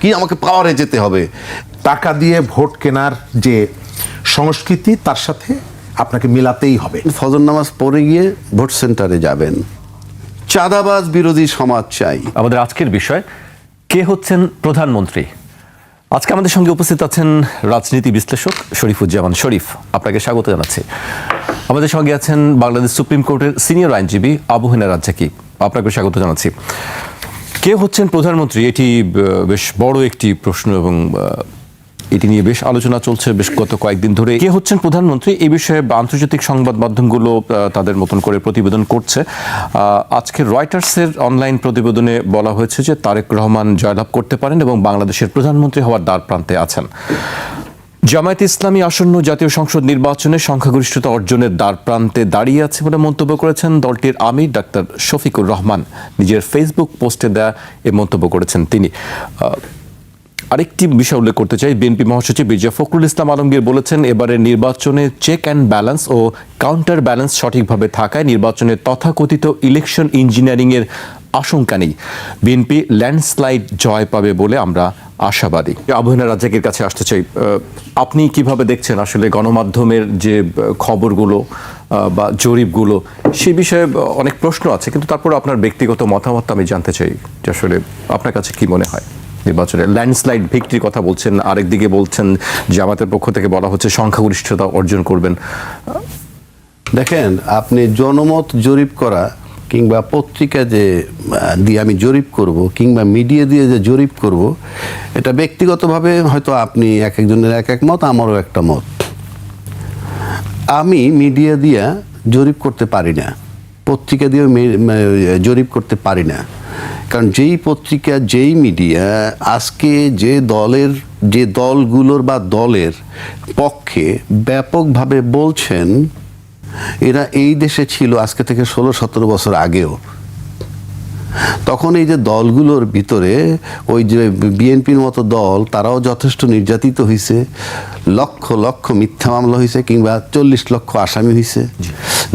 কি আমাকে পাওয়ারে যেতে হবে। টাকা দিয়ে ভোট কেনার যে সংস্কৃতি তার সাথে আপনাকে মিলাতেই হবে। ফজর নামাজ পড়ে গিয়ে ভোট সেন্টারে যাবেন। চাঁদাবাজ বিরোধী সমাজ চাই। আমাদের আজকের বিষয়, কে হচ্ছেন প্রধানমন্ত্রী। আজকে আমাদের সঙ্গে উপস্থিত আছেন রাজনীতি বিশ্লেষক শরীফুজ্জামান শরীফ, আপনাকে স্বাগত জানাচ্ছি। আমাদের সঙ্গে আছেন বাংলাদেশ সুপ্রিম কোর্টের সিনিয়র আইনজীবী আবু হেনা রাজ্জাকি, আপনাকে স্বাগত জানাচ্ছি। কে হচ্ছেন প্রধানমন্ত্রী, এটি বেশ বড় একটি প্রশ্ন এবং এটি নিয়ে বেশ আলোচনা চলছে বেশ গত কয়েকদিন ধরে। কে হচ্ছেন প্রধানমন্ত্রী এই বিষয়ে আন্তর্জাতিক সংবাদ মাধ্যমগুলো তাদের মতন করে প্রতিবেদন করছে। আজকে রয়টার্সের অনলাইন প্রতিবেদনে বলা হয়েছে যে তারেক রহমান জয়লাভ করতে পারেন এবং বাংলাদেশের প্রধানমন্ত্রী হওয়ার দ্বার প্রান্তে আছেন। জামায়াতে ইসলামী আসন্ন জাতীয় সংসদ নির্বাচনে সংখ্যাগরিষ্ঠতা অর্জনের দ্বার প্রান্তে দাঁড়িয়ে আছে বলে মন্তব্য করেছেন দলটির আমির ডাক্তার শফিকুর রহমান। নিজের ফেসবুক পোস্টে দেয়া এ মন্তব্য করেছেন তিনি। আরেকটি বিষয় উল্লেখ করতে চাই, বিএনপি মহাসচিব মির্জা ফখরুল ইসলাম আলমগীর বলেছেন এবারের নির্বাচনে চেক অ্যান্ড ব্যালেন্স ও কাউন্টার ব্যালেন্স সঠিকভাবে থাকায় নির্বাচনে তথাকথিত ইলেকশন ইঞ্জিনিয়ারিংয়ের আশঙ্কা নেই। বিএনপি ল্যান্ডস্লাইড জয় পাবে বলে আমরা আশাবাদী। আবু হেনা রাজ্জাকির কাছে আসতে চাই, আপনি কিভাবে দেখছেন আসলে গণমাধ্যমের যে খবরগুলো বা জরিপগুলো, সে বিষয়ে অনেক প্রশ্ন আছে, কিন্তু তারপর আপনার ব্যক্তিগত মতামত আমি জানতে চাই যে আসলে আপনার কাছে কি মনে হয়। নির্বাচনে ল্যান্ডস্লাইড ভিক্টরির কথা বলছেন, আরেকদিকে বলছেন জামাতের পক্ষ থেকে বলা হচ্ছে সংখ্যাগরিষ্ঠতা অর্জন করবেন। দেখেন, আপনি জনমত জরিপ করা কিংবা পত্রিকা যে দিয়ে আমি জরিপ করব কিংবা মিডিয়া দিয়ে যে জরিপ করব, এটা ব্যক্তিগতভাবে হয়তো আপনি এক একজনের এক এক মত, আমারও একটা মত। আমি মিডিয়া দিয়ে জরিপ করতে পারি না, পত্রিকা দিয়ে জরিপ করতে পারি না। কারণ যেই পত্রিকা যেই মিডিয়া আজকে যে দলগুলোর বা দলের পক্ষে ব্যাপকভাবে বলছেন, এরা এই দেশে ছিল আজকে থেকে 16-17 বছর আগেও। তখন এই যে দলগুলোর ভিতরে ওই যে বিএনপির মতো দল, তারাও যথেষ্ট নির্যাতিত হয়েছে, লক্ষ লক্ষ মিথ্যা মামলা হয়েছে কিংবা 40 লক্ষ আসামি হয়েছে।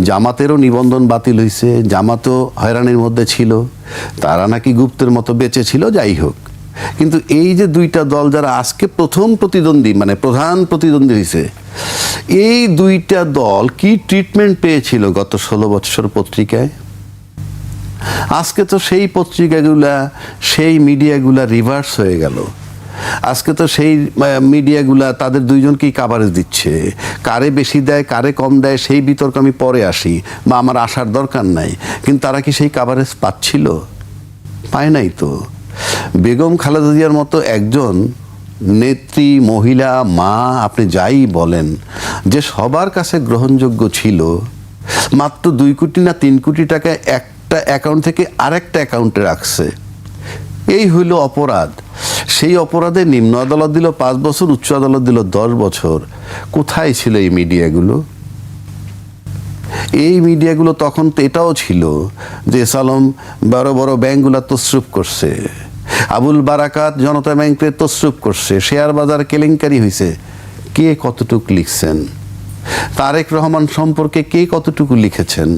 জামাতেরও নিবন্ধন বাতিল হয়েছে, জামাতও হয়রানির মধ্যে ছিল, তারা নাকি গুপ্তের মতো বেঁচে ছিল। যাই হোক, কিন্তু এই যে দুইটা দল যারা আজকে প্রথম প্রতিদ্বন্দ্বী মানে প্রধান প্রতিদ্বন্দ্বী হয়েছে, এই দুইটা দল কি ট্রিটমেন্ট পেয়েছিল গত 16 বছর পত্রিকায়? আজকে তো সেই পত্রিকাগুলা, সেই মিডিয়াগুলা রিভার্স হয়ে গেল। আজকে তো সেই মিডিয়াগুলা তাদের দুইজনকেই কাভারেজ দিচ্ছে। কারে বেশি দেয় কারে কম দেয় সেই বিতর্ক আমি পরে আসি, বা আমার আসার দরকার নাই। কিন্তু তারা কি সেই কাভারেজ পাচ্ছিল? পায় নাই তো। বেগম খালেদা জিয়ার মতো একজন নেত্রী, মহিলা, মা, আপনি যাই বলেন, যে সবার কাছে গ্রহণযোগ্য ছিল, মাত্র 2 কোটি না 3 কোটি টাকা একটা অ্যাকাউন্ট থেকে আরেকটা অ্যাকাউন্টে রাখছে। এই হইল অপরাধ। সেই অপরাধে নিম্ন আদালত দিল 5 বছর, উচ্চ আদালত দিল 10 বছর। কোথায় ছিল এই মিডিয়াগুলো? এই মিডিয়াগুলো তখন তো এটাও ছিল যে সালম বড় বড় ব্যাংকগুলো তসরুপ করছে, আবুল বারাকাত জনতা ব্যাংকে তসরুপ করছে, শেয়ার বাজার কেলেঙ্কারি হয়েছে। কে কতটুকু লিখছেন? তারেক রহমান সম্পর্কে কে কতটুকু লিখেছেন?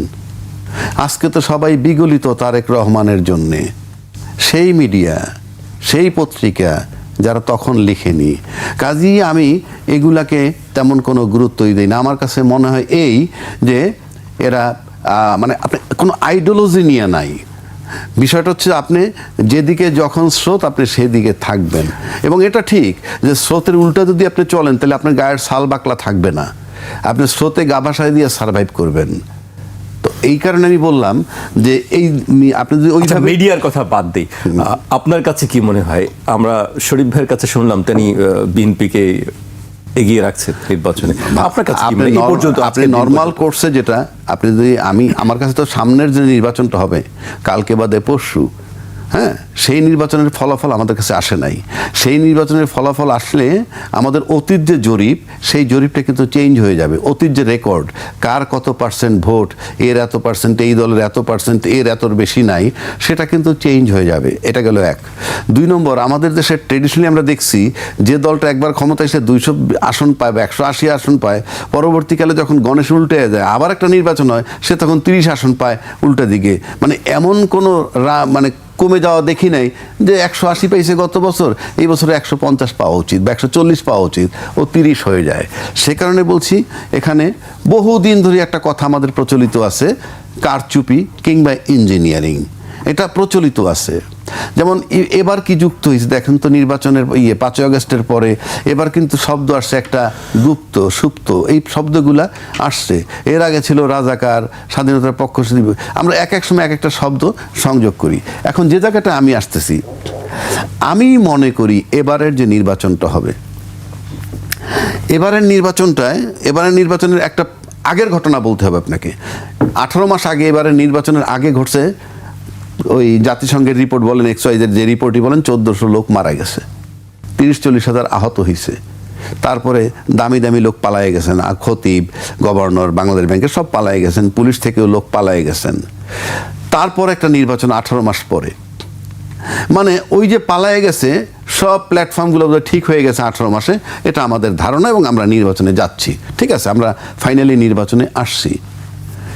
আজকে তো সবাই বিগলিত তারেক রহমানের জন্যে। সেই মিডিয়া, সেই পত্রিকা যারা তখন লিখেনি। কাজেই আমি এগুলাকে তেমন কোনো গুরুত্বই দিই না। আমার কাছে মনে হয় এই যে এরা মানে আপনি কোনো আইডিওলজি নিয়ে নাই। বিষয়টা হচ্ছে আপনি যেদিকে যখন স্রোত, আপনি সেদিকে থাকবেন। এবং এটা ঠিক যে স্রোতের উল্টা যদি আপনি চলেন, তাহলে আপনার গায়ের সাল বাকলা থাকবে না, আপনি স্রোতে গা ভাসায় দিয়ে সার্ভাইভ করবেন। তো এই কারণে আমি বললাম যে এই আপনি যদি ওই মিডিয়ার কথা বাদ দিই, আপনার কাছে কি মনে হয়? আমরা শরীফ ভাইয়ের কাছে শুনলাম তিনি বিএনপিকে এগিয়ে রাখছে নির্বাচনে। আপনার কাছে আপনি নর্মাল কোর্সে যেটা আপনি যদি আমার কাছে তো সামনের যে নির্বাচনটা হবে কালকে বাদে পরশু, হ্যাঁ, সেই নির্বাচনের ফলাফল আমাদের কাছে আসে নাই। সেই নির্বাচনের ফলাফল আসলে আমাদের অতীত যে জরিপ, সেই জরিপটা কিন্তু চেঞ্জ হয়ে যাবে। অতীত যে রেকর্ড, কার কত পার্সেন্ট ভোট, এর এত পার্সেন্ট, এই দলের এত পার্সেন্ট, এর এতর বেশি নাই, সেটা কিন্তু চেঞ্জ হয়ে যাবে। এটা গেল এক। 2 নম্বর, আমাদের দেশে ট্রেডিশনালি আমরা দেখছি যে দলটা একবার ক্ষমতায় এসে 200 আসন পায় বা 180 আসন পায়, পরবর্তীকালে যখন গণেশ উল্টে যায়, আবার একটা নির্বাচন হয়, সে তখন 30 আসন পায় উল্টা দিকে। মানে এমন কোনো মানে কমে যাওয়া দেখি নাই যে 180 পেয়েছে গত বছর, এই বছরে 150 পাওয়া উচিত বা 140 পাওয়া উচিত, ও 30 হয়ে যায়। সে কারণে বলছি এখানে বহুদিন ধরে একটা কথা আমাদের প্রচলিত আছে, কারচুপি কিংবা ইঞ্জিনিয়ারিং, এটা প্রচলিত আছে। যেমন এবার কি যুক্ত হয়েছে দেখেন তো, নির্বাচনের 5ই আগস্টের পরে এবার কিন্তু শব্দ আসছে একটা গুপ্ত সুপ্ত, এই শব্দগুলা আসছে। এর আগে ছিল রাজাকার, স্বাধীনতার পক্ষ, আমরা এক এক সময় এক একটা শব্দ সংযোগ করি। এখন যে জায়গাটা আমি আসতেছি, আমি মনে করি এবারের যে নির্বাচনটা হবে, এবারের নির্বাচনের একটা আগের ঘটনা বলতে হবে আপনাকে। 18 মাস আগে, এবারের নির্বাচনের আগে ঘটছে, ওই জাতিসংঘের রিপোর্ট বলেন, এক্সওয়াইজের যে রিপোর্টই বলেন, 1400 লোক মারা গেছে, 30-40 হাজার আহত হয়েছে। তারপরে দামি দামি লোক পালায়ে গেছেন, খতিব, গভর্নর, বাংলাদেশ ব্যাংকের সব পালায়ে গেছেন, পুলিশ থেকেও লোক পালায়ে গেছেন। তারপর একটা নির্বাচন 18 মাস পরে, মানে ওই যে পালায়ে গেছে সব প্ল্যাটফর্মগুলো ঠিক হয়ে গেছে 18 মাসে, এটা আমাদের ধারণা, এবং আমরা নির্বাচনে যাচ্ছি। ঠিক আছে, আমরা ফাইনালি নির্বাচনে আসছি।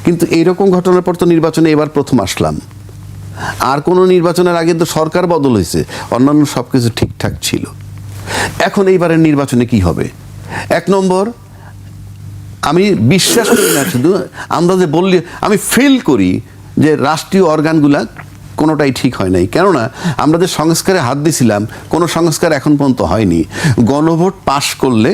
কিন্তু এইরকম ঘটনার পর তো নির্বাচনে এবার প্রথম আসলাম। আর কোনো নির্বাচনের আগে তো সরকার বদল হয়েছে, অন্যান্য সব কিছু ঠিকঠাক ছিল। এখন এইবারের নির্বাচনে কি হবে? 1 নম্বর, আমি বিশ্বাস করি না, শুধু আন্দাজে বললে, আমি ফিল করি যে রাষ্ট্রীয় অর্গানগুলা কোনোটাই ঠিক হয় নাই। কেননা আমরা যে সংস্কারে হাত দিয়েছিলাম, কোনো সংস্কার এখন পর্যন্ত হয়নি। গণভোট পাশ করলে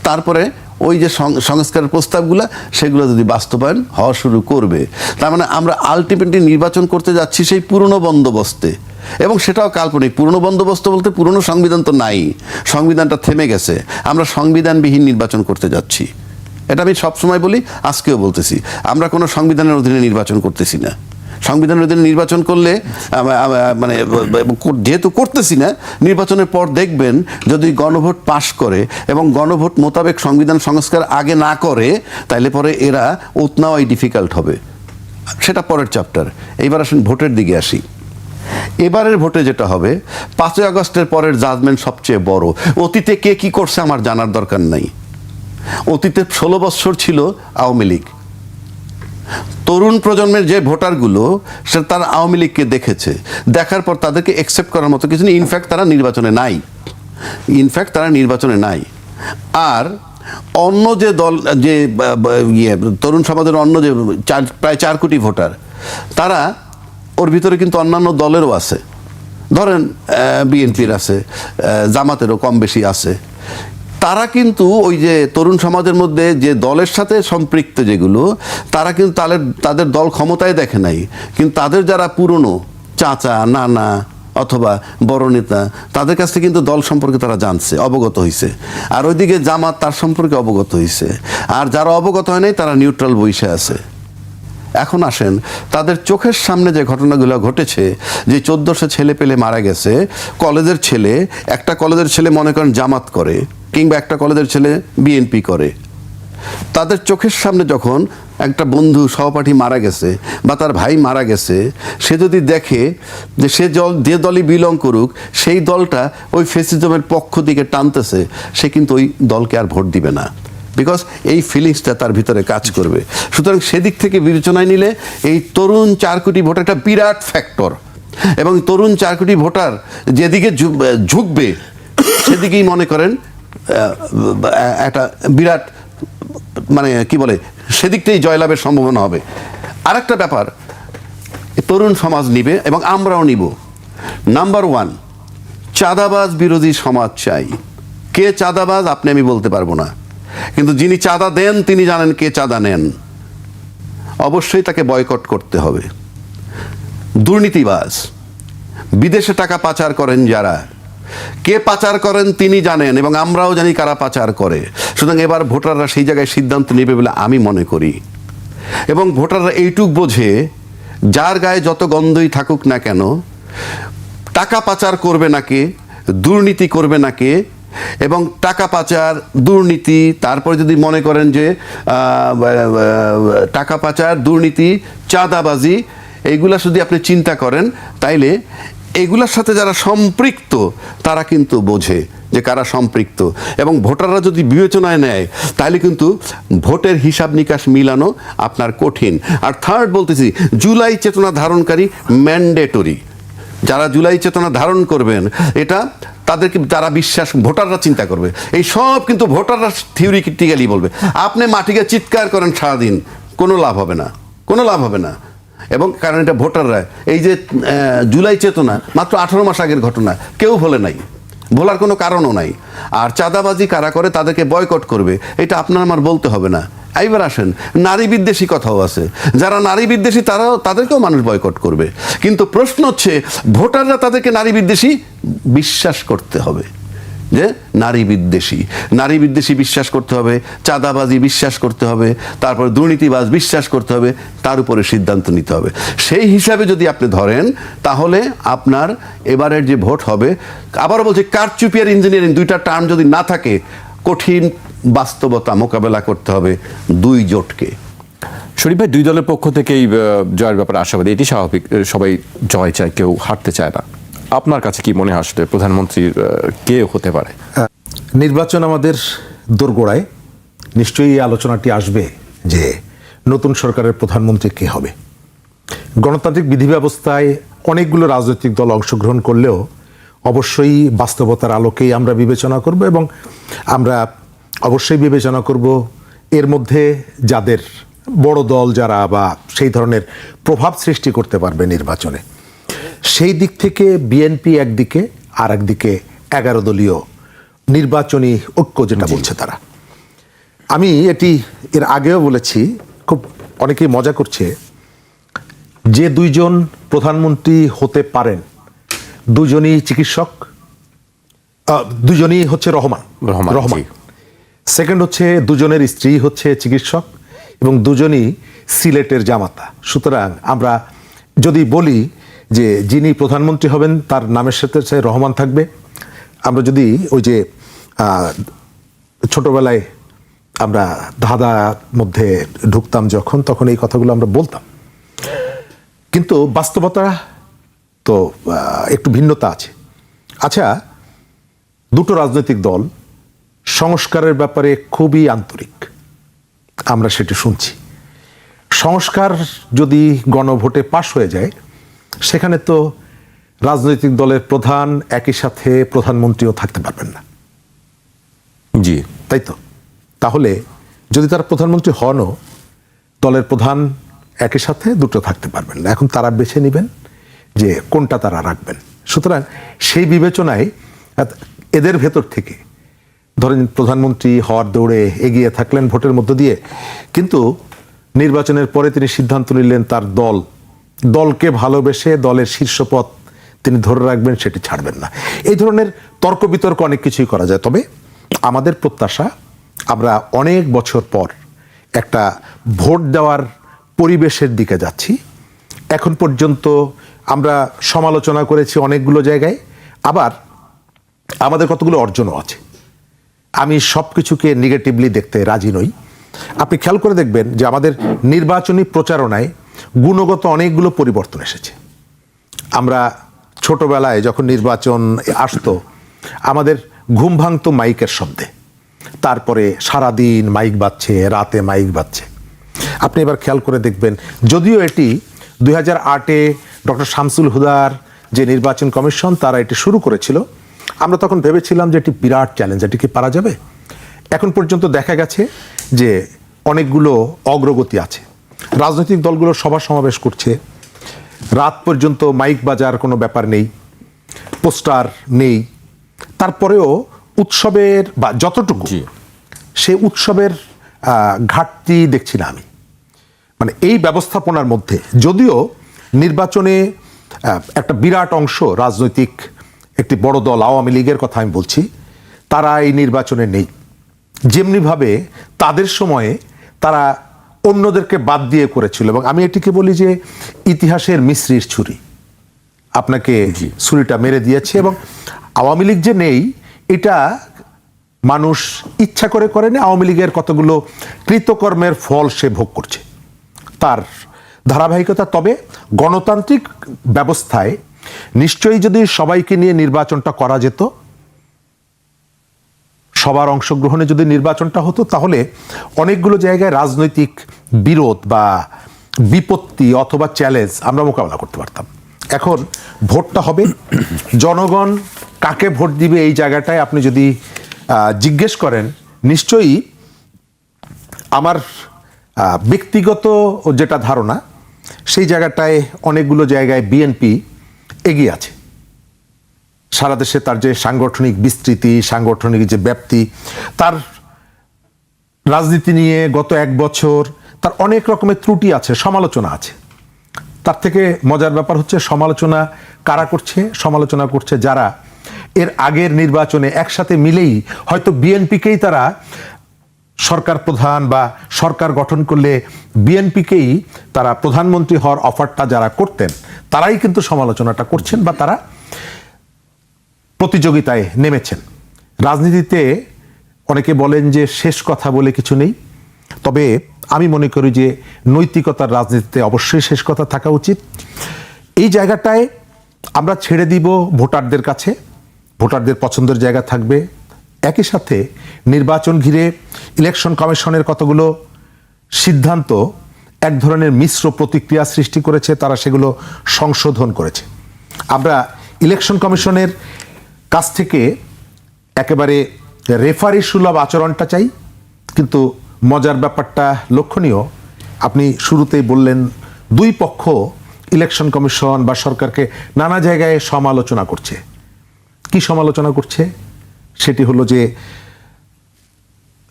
তারপরে ওই যে সংস্কারের প্রস্তাবগুলো, সেগুলো যদি বাস্তবায়ন হওয়া শুরু করবে, তার মানে আমরা আলটিমেটলি নির্বাচন করতে যাচ্ছি সেই পুরনো বন্দোবস্তে, এবং সেটাও কাল্পনিক। পুরনো বন্দোবস্ত বলতে পুরনো সংবিধান তো নাই, সংবিধানটা থেমে গেছে, আমরা সংবিধানবিহীন নির্বাচন করতে যাচ্ছি। এটা আমি সবসময় বলি, আজকেও বলতেছি, আমরা কোনো সংবিধানের অধীনে নির্বাচন করতেছি না। সংবিধানের অধীনে নির্বাচন করলে, মানে যেহেতু করতেছি না, নির্বাচনের পর দেখবেন যদি গণভোট পাশ করে এবং গণভোট মোতাবেক সংবিধান সংস্কার আগে না করে, তাইলে পরে এরা ওত নেওয়াই ডিফিকাল্ট হবে। সেটা পরের চ্যাপ্টার। এইবার আসুন ভোটের দিকে আসি। এবারের ভোটে যেটা হবে, 5ই আগস্টের পরের জাজমেন্ট সবচেয়ে বড়। অতীতে কে কি করছে আমার জানার দরকার নাই। অতীতে 16 বছর ছিল আওয়ামী লীগ। তরুণ প্রজন্মের যে ভোটারগুলো, সে তারা আওয়ামী লীগকে দেখেছে, দেখার পর তাদেরকে অ্যাকসেপ্ট করার মতো কিছু নেই। ইনফ্যাক্ট তারা নির্বাচনে নাই। আর অন্য যে দল, যে তরুণ সমাজের অন্য যে প্রায় 4 কোটি ভোটার, তারা, ওর ভিতরে কিন্তু অন্যান্য দলেরও আছে। ধরেন বিএনপির আছে, জামাতেরও কম বেশি আছে। তারা কিন্তু ওই যে তরুণ সমাজের মধ্যে যে দলের সাথে সম্পৃক্ত যেগুলো, তারা কিন্তু তাদের দল ক্ষমতায় দেখে নাই, কিন্তু তাদের যারা পুরনো চাচা, নানা অথবা বড় নেতা, তাদের কাছ থেকে কিন্তু দল সম্পর্কে তারা জানছে, অবগত হয়েছে। আর ওইদিকে জামাত তার সম্পর্কে অবগত হয়েছে। আর যারা অবগত হয় নাই, তারা নিউট্রাল বসে আছে। এখন আসেন, তাদের চোখের সামনে যে ঘটনাগুলো ঘটেছে, যে 1400 ছেলে পেলে মারা গেছে, কলেজের ছেলে, একটা কলেজের ছেলে মনে করেন জামাত করে, কিংবা একটা কলেজের ছেলে বিএনপি করে, তাদের চোখের সামনে যখন একটা বন্ধু সহপাঠী মারা গেছে বা তার ভাই মারা গেছে, সে যদি দেখে যে সে যে দলই বিলং করুক, সেই দলটা ওই ফ্যাসিজমের পক্ষ দিকে টানতেছে, সে কিন্তু ওই দলকে আর ভোট দিবে না। বিকজ এই ফিলিংসটা তার ভিতরে কাজ করবে। সুতরাং সেদিক থেকে বিবেচনায় নিলে এই তরুণ 4 কোটি ভোটার একটা বিরাট ফ্যাক্টর, এবং তরুণ 4 কোটি ভোটার যেদিকে ঝুঁকবে, সেদিকেই মনে করেন একটা বিরাট, মানে কি বলে, সেদিকটাই জয়লাভের সম্ভাবনা হবে। আরেকটা ব্যাপার, তরুণ সমাজ নিবে এবং আমরাও নিব। নাম্বার 1, চাঁদাবাজ বিরোধী সমাজ চাই। কে চাঁদাবাজ আপনি আমি বলতে পারবো না, কিন্তু যিনি চাঁদা দেন তিনি জানেন কে চাঁদা নেন। অবশ্যই তাকে বয়কট করতে হবে। দুর্নীতিবাজ, বিদেশে টাকা পাচার করেন যারা, কে পাচার করেন তিনি জানেন, এবং আমরাও জানি কারা পাচার করে। সুতরাং এবার ভোটাররা সেই জায়গায় সিদ্ধান্ত নেবে বলে আমি মনে করি। এবং ভোটাররা এইটুক বোঝে, যার গায়ে যত গন্ধই থাকুক না কেন, টাকা পাচার করবে না কে, দুর্নীতি করবে না কে, এবং টাকা পাচার, দুর্নীতি, তারপরে যদি মনে করেন যে টাকা পাচার, দুর্নীতি, চাঁদাবাজি, এইগুলা যদি আপনি চিন্তা করেন, তাইলে এগুলার সাথে যারা সম্পৃক্ত তারা কিন্তু বোঝে যে কারা সম্পৃক্ত, এবং ভোটাররা যদি বিবেচনায় নেয়, তাহলে কিন্তু ভোটের হিসাব নিকাশ মিলানো আপনার কঠিন। আর থার্ড বলতেছি, জুলাই চেতনা ধারণকারী ম্যান্ডেটরি, যারা জুলাই চেতনা ধারণ করবেন, এটা তাদেরকে যারা বিশ্বাস, ভোটাররা চিন্তা করবে। এই সব কিন্তু ভোটাররা থিওরিটিক্যালি বলবে। আপনি মাটিকে চিৎকার করেন সারাদিন, কোনো লাভ হবে না, কোনো লাভ হবে না। এবং কারণ এটা ভোটাররা, এই যে জুলাই চেতনা মাত্র 18 মাস আগের ঘটনা, কেউ ভোলে নাই, ভোলার কোনো কারণও নাই। আর চাঁদাবাজি কারা করে তাদেরকে বয়কট করবে, এটা আপনার আমার বলতে হবে না। এইবার আসেন, নারী বিদ্বেষী কথাও আছে, যারা নারী বিদ্বেষী তাদেরকেও মানুষ বয়কট করবে। কিন্তু প্রশ্ন হচ্ছে ভোটাররা তাদেরকে নারী বিদ্বেষী বিশ্বাস করতে হবে, যে নারী বিদ্বেষী বিশ্বাস করতে হবে, চাঁদাবাজি বিশ্বাস করতে হবে, তারপর দুর্নীতিবাজ বিশ্বাস করতে হবে, তার উপরে সিদ্ধান্ত নিতে হবে। সেই হিসাবে যদি আপনি ধরেন, তাহলে আপনার এবারের যে ভোট হবে, আবারও বলছি, কারচুপি আর ইঞ্জিনিয়ারিং দুইটা টার্ম যদি না থাকে, কঠিন বাস্তবতা মোকাবেলা করতে হবে দুই জোটকে। শরীফ ভাই, দুই দলের পক্ষ থেকেই জয়ের ব্যাপারে আশাবাদী, এটি স্বাভাবিক, সবাই জয় চায়, কেউ হারতে চায় না। আপনার কাছে কি মনে হয় আসলে প্রধানমন্ত্রীর কে হতে পারে? নির্বাচন আমাদের দোরগোড়ায়, নিশ্চয়ই এই আলোচনাটি আসবে যে নতুন সরকারের প্রধানমন্ত্রী কে হবে। গণতান্ত্রিক বিধি ব্যবস্থায় অনেকগুলো রাজনৈতিক দল অংশগ্রহণ করলেও অবশ্যই বাস্তবতার আলোকেই আমরা বিবেচনা করব, এবং আমরা অবশ্যই বিবেচনা করব এর মধ্যে যাদের বড় দল যারা বা সেই ধরনের প্রভাব সৃষ্টি করতে পারবে নির্বাচনে, সেই দিক থেকে বিএনপি একদিকে, আর একদিকে 11 দলীয় নির্বাচনী ঐক্য যেটা বলছে তারা। আমি এটি এর আগেও বলেছি, খুব অনেকেই মজা করছে, যে দুইজন প্রধানমন্ত্রী হতে পারেন দুজনই চিকিৎসক, দুজনই হচ্ছে রহমান। সেকেন্ড হচ্ছে দুজনের স্ত্রী হচ্ছে চিকিৎসক, এবং দুজনই সিলেটের জামাতা। সুতরাং আমরা যদি বলি যে যিনি প্রধানমন্ত্রী হবেন তার নামের সাথে রহমান থাকবে, আমরা যদি ওই যে ছোটবেলায় আমরা ধাঁধার মধ্যে ঢুকতাম যখন, তখন এই কথাগুলো আমরা বলতাম। কিন্তু বাস্তবতা তো একটু ভিন্নতা আছে। আচ্ছা, দুটো রাজনৈতিক দল সংস্কারের ব্যাপারে খুবই আন্তরিক, আমরা সেটি শুনছি। সংস্কার যদি গণভোটে পাশ হয়ে যায়, সেখানে তো রাজনৈতিক দলের প্রধান একই সাথে প্রধানমন্ত্রীও থাকতে পারবেন না। জি, তাই তো? তাহলে যদি তারা প্রধানমন্ত্রী হনও, দলের প্রধান একই সাথে দুটো থাকতে পারবেন না। এখন তারা বেছে নেবেন যে কোনটা তারা রাখবেন। সুতরাং সেই বিবেচনায় এদের ভেতর থেকে ধরেন প্রধানমন্ত্রী হওয়ার দৌড়ে এগিয়ে থাকলেন ভোটের মধ্য দিয়ে, কিন্তু নির্বাচনের পরে তিনি সিদ্ধান্ত নিলেন তার দলকে ভালোবেসে দলের শীর্ষপদ তিনি ধরে রাখবেন, সেটি ছাড়বেন না। এই ধরনের তর্ক বিতর্ক অনেক কিছুই করা যায়। তবে আমাদের প্রত্যাশা, আমরা অনেক বছর পর একটা ভোট দেওয়ার পরিবেশের দিকে যাচ্ছি। এখন পর্যন্ত আমরা সমালোচনা করেছি অনেকগুলো জায়গায়, আবার আমাদের কতগুলো অর্জনও আছে। আমি সব কিছুকে নেগেটিভলি দেখতে রাজি নই। আপনি খেয়াল করে দেখবেন যে আমাদের নির্বাচনী প্রচারণায় গুণগত অনেকগুলো পরিবর্তন এসেছে। আমরা ছোটবেলায় যখন নির্বাচন আসতো, আমাদের ঘুম ভাঙতো মাইকের শব্দে, তারপরে সারাদিন মাইক বাজছে, রাতে মাইক বাজছে। আপনি এবার খেয়াল করে দেখবেন, যদিও এটি 2008-এ ডক্টর শামসুল হুদার যে নির্বাচন কমিশন তারা এটি শুরু করেছিল, আমরা তখন ভেবেছিলাম যে এটি বিরাট চ্যালেঞ্জ, এটি কি পারা যাবে? এখন পর্যন্ত দেখা গেছে যে অনেকগুলো অগ্রগতি আছে। রাজনৈতিক দলগুলো সভা সমাবেশ করছে, রাত পর্যন্ত মাইক বাজার কোনো ব্যাপার নেই, পোস্টার নেই। তারপরেও উৎসবের বা যতটুকু, সে উৎসবের ঘাটতি দেখছি না আমি। মানে এই ব্যবস্থাপনার মধ্যে, যদিও নির্বাচনে একটা বিরাট অংশ রাজনৈতিক একটি বড় দল আওয়ামী লীগের কথা আমি বলছি, তারা এই নির্বাচনে নেই। যেমনিভাবে তাদের সময়ে তারা অন্যদেরকে বাদ দিয়ে করেছিল, এবং আমি এটিকে বলি যে ইতিহাসের মিশ্রির ছুরি, আপনাকে ছুরিটা মেরে দিয়েছে। এবং আওয়ামী লীগ যে নেই, এটা মানুষ ইচ্ছা করে করেনি। আওয়ামী লীগের কতগুলো কৃতকর্মের ফল সে ভোগ করছে, তার ধারাবাহিকতা। তবে গণতান্ত্রিক ব্যবস্থায় নিশ্চয়ই যদি সবাইকে নিয়ে নির্বাচনটা করা যেত, সবার অংশগ্রহণে যদি নির্বাচনটা হতো, তাহলে অনেকগুলো জায়গায় রাজনৈতিক বিরোধ বা বিপত্তি অথবা চ্যালেঞ্জ আমরা মোকাবেলা করতে পারতাম। এখন ভোটটা হবে, জনগণ কাকে ভোট দিবে এই জায়গাটায় আপনি যদি জিজ্ঞেস করেন, নিশ্চয়ই আমার ব্যক্তিগত যেটা ধারণা, সেই জায়গাটায় অনেকগুলো জায়গায় বিএনপি এগিয়ে আছে। সারা দেশে তার যে সাংগঠনিক বিস্তৃতি, সাংগঠনিক যে ব্যাপ্তি, তার রাজনীতি নিয়ে গত 1 বছর তার অনেক রকমের ত্রুটি আছে, সমালোচনা আছে। তার থেকে মজার ব্যাপার হচ্ছে সমালোচনা কারা করছে? সমালোচনা করছে যারা এর আগের নির্বাচনে একসাথে মিলেই হয়তো বিএনপিকেই তারা সরকার প্রধান বা সরকার গঠন করলে বিএনপিকেই তারা প্রধানমন্ত্রী হওয়ার অফারটা যারা করতেন, তারাই কিন্তু সমালোচনাটা করছেন বা তারা প্রতিযোগিতায় নেমেছেন। রাজনীতিতে অনেকে বলেন যে শেষ কথা বলে কিছু নেই, তবে আমি মনে করি যে নৈতিকতার রাজনীতিতে অবশ্যই শেষ কথা থাকা উচিত। এই জায়গাটায় আমরা ছেড়ে দিব ভোটারদের কাছে, ভোটারদের পছন্দের জায়গা থাকবে। একই সাথে নির্বাচন ঘিরে ইলেকশন কমিশনের কতগুলো সিদ্ধান্ত এক ধরনের মিশ্র প্রতিক্রিয়া সৃষ্টি করেছে, তারা সেগুলো সংশোধন করেছে। আমরা ইলেকশন কমিশনের কাছ থেকে একেবারে রেফারি সুলভ আচরণটা চাই, কিন্তু মজার ব্যাপারটা লক্ষণীয়, আপনি শুরুতেই বললেন দুই পক্ষ ইলেকশন কমিশন বা সরকারকে নানা জায়গায় সমালোচনা করছে। কি সমালোচনা করছে? সেটি হলো যে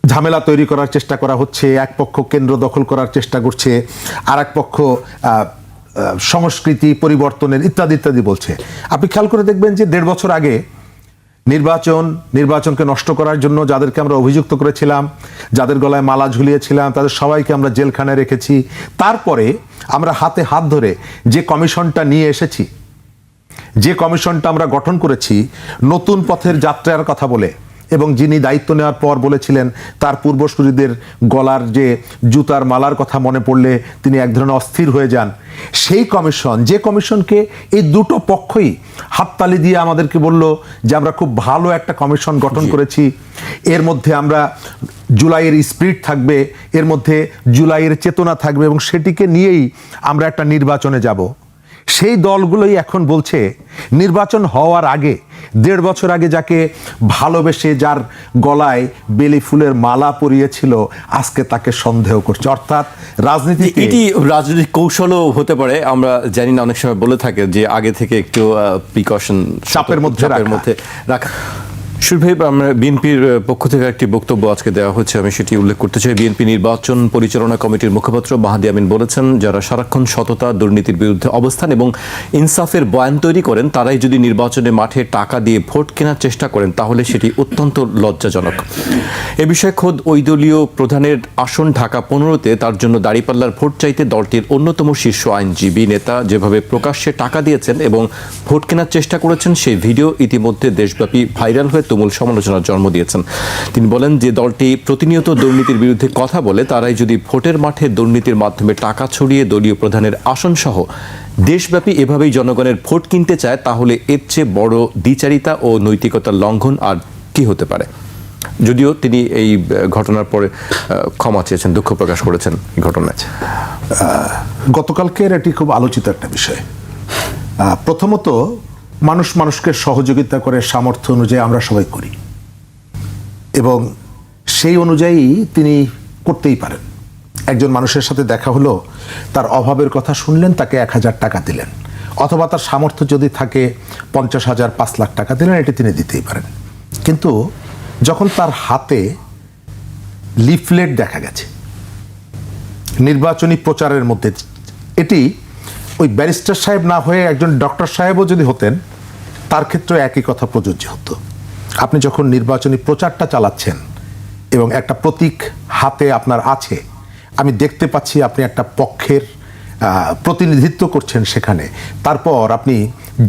ঝামেলা তৈরি করার চেষ্টা করা হচ্ছে, এক পক্ষ কেন্দ্র দখল করার চেষ্টা করছে, আর এক পক্ষ সংস্কৃতি পরিবর্তনের ইত্যাদি ইত্যাদি বলছে। আপনি খেয়াল করে দেখবেন যে 1.5 বছর আগে নির্বাচনকে নষ্ট করার জন্য যাদেরকে আমরা অভিযুক্ত করেছিলাম, যাদের গলায় মালা ঝুলিয়েছিলাম, তাদের সবাইকে আমরা জেলখানায় রেখেছি। তারপরে আমরা হাতে হাত ধরে যে কমিশনটা নিয়ে এসেছি, যে কমিশনটা আমরা গঠন করেছি নতুন পথের যাত্রার কথা বলে, এবং যিনি দায়িত্ব নেওয়ার পর বলেছিলেন তার পূর্বসূরিদের গলার যে জুতার মালার কথা মনে পড়লে তিনি এক ধরনের অস্থির হয়ে যান, সেই কমিশন, যে কমিশনকে এই দুটো পক্ষই হাততালি দিয়ে আমাদেরকে বলল যে আমরা খুব ভালো একটা কমিশন গঠন করেছি, এর মধ্যে আমরা জুলাইয়ের স্পিরিট থাকবে, এর মধ্যে জুলাইয়ের চেতনা থাকবে এবং সেটিকে নিয়েই আমরা একটা নির্বাচনে যাব। সেই দলগুলোই এখন বলছে নির্বাচন হওয়ার আগে, 1.5 বছর আগে যাকে ভালোবেসে যার গলায় বেলি ফুলের মালা পরিয়েছিল, আজকে তাকে সন্দেহ করছে। অর্থাৎ রাজনীতিতে এটি রাজনৈতিক কৌশলও হতে পারে, আমরা জানি না, অনেক সময় বলে থাকে যে আগে থেকে একটু প্রিকশন চাপের মধ্যে রাখা। সুর ভাই, আমরা বিএনপির পক্ষ থেকে একটি বক্তব্য আজকে দেওয়া হচ্ছে, আমি সেটি উল্লেখ করতে চাই। বিএনপি নির্বাচন পরিচালনা কমিটির মুখপাত্র মাহাদি আমিন বলেছেন, যারা সারাক্ষণ সততা, দুর্নীতির বিরুদ্ধে অবস্থান এবং ইনসাফের বয়ান তৈরি করেন, তারাই যদি নির্বাচনে মাঠে টাকা দিয়ে ভোট কেনার চেষ্টা করেন তাহলে সেটি অত্যন্ত লজ্জাজনক। এ বিষয়ে খোদ ওই দলীয় প্রধানের আসন ঢাকা 15-তে তার জন্য দাঁড়িপাল্লার ভোট চাইতে দলটির অন্যতম শীর্ষ আইনজীবী নেতা যেভাবে প্রকাশ্যে টাকা দিয়েছেন এবং ভোট কেনার চেষ্টা করেছেন, সেই ভিডিও ইতিমধ্যে দেশব্যাপী ভাইরাল হয়ে তুমুল সমালোচনার জন্ম দিয়েছেন। তিনি বলেন যে দলটি প্রতিনিয়ত দুর্নীতির বিরুদ্ধে কথা বলে, তারাই যদি ভোটের মাঠে দুর্নীতির মাধ্যমে টাকা ছড়িয়ে দলীয় প্রধানের আসন সহ দেশব্যাপী এভাবেই জনগণের ভোট কিনতে চায়, তাহলে এর চেয়ে বড় দ্বিচারিতা ও নৈতিকতার লঙ্ঘন আর কি হতে পারে? যদিও তিনি এই ঘটনার পরে ক্ষমা চেয়েছেন, দুঃখ প্রকাশ করেছেন এই ঘটনায়। গতকালকের এটি খুব আলোচিত একটা বিষয়। প্রথমত, মানুষ মানুষকে সহযোগিতা করে সামর্থ্য অনুযায়ী আমরা সবাই করি, এবং সেই অনুযায়ী তিনি করতেই পারেন। একজন মানুষের সাথে দেখা হলো, তার অভাবের কথা শুনলেন, তাকে 1000 টাকা দিলেন, অথবা তার সামর্থ্য যদি থাকে 50,000, 5 লাখ টাকা দিলেন, এটি তিনি দিতেই পারেন। কিন্তু যখন তার হাতে লিফলেট দেখা গেছে নির্বাচনী প্রচারের মধ্যে, এটি ওই ব্যারিস্টার সাহেব না হয়ে একজন ডক্টর সাহেবও যদি হতেন, তার ক্ষেত্রে একই কথা প্রযোজ্য হতো। আপনি যখন নির্বাচনী প্রচারটা চালাচ্ছেন এবং একটা প্রতীক হাতে আপনার আছে, আমি দেখতে পাচ্ছি আপনি একটা পক্ষের প্রতিনিধিত্ব করছেন সেখানে, তারপর আপনি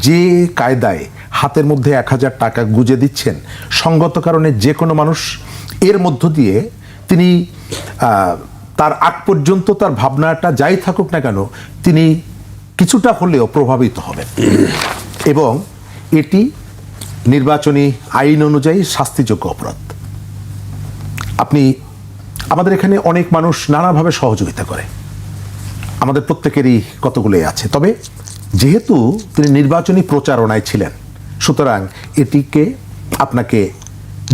যে কায়দায় হাতের মধ্যে 1000 টাকা গুজে দিচ্ছেন, সঙ্গত কারণে যে কোনো মানুষ এর মধ্য দিয়ে তিনি তার আগ পর্যন্ত তার ভাবনাটা যাই থাকুক না কেন, তিনি কিছুটা হলেও প্রভাবিত হবেন, এবং এটি নির্বাচনী আইন অনুযায়ী শাস্তিযোগ্য অপরাধ। আমাদের এখানে অনেক মানুষ নানাভাবে সহযোগিতা করে, আমাদের প্রত্যেকেরই কতগুলোই আছে, তবে যেহেতু তিনি নির্বাচনী প্রচারণায় ছিলেন, সুতরাং এটিকে আপনাকে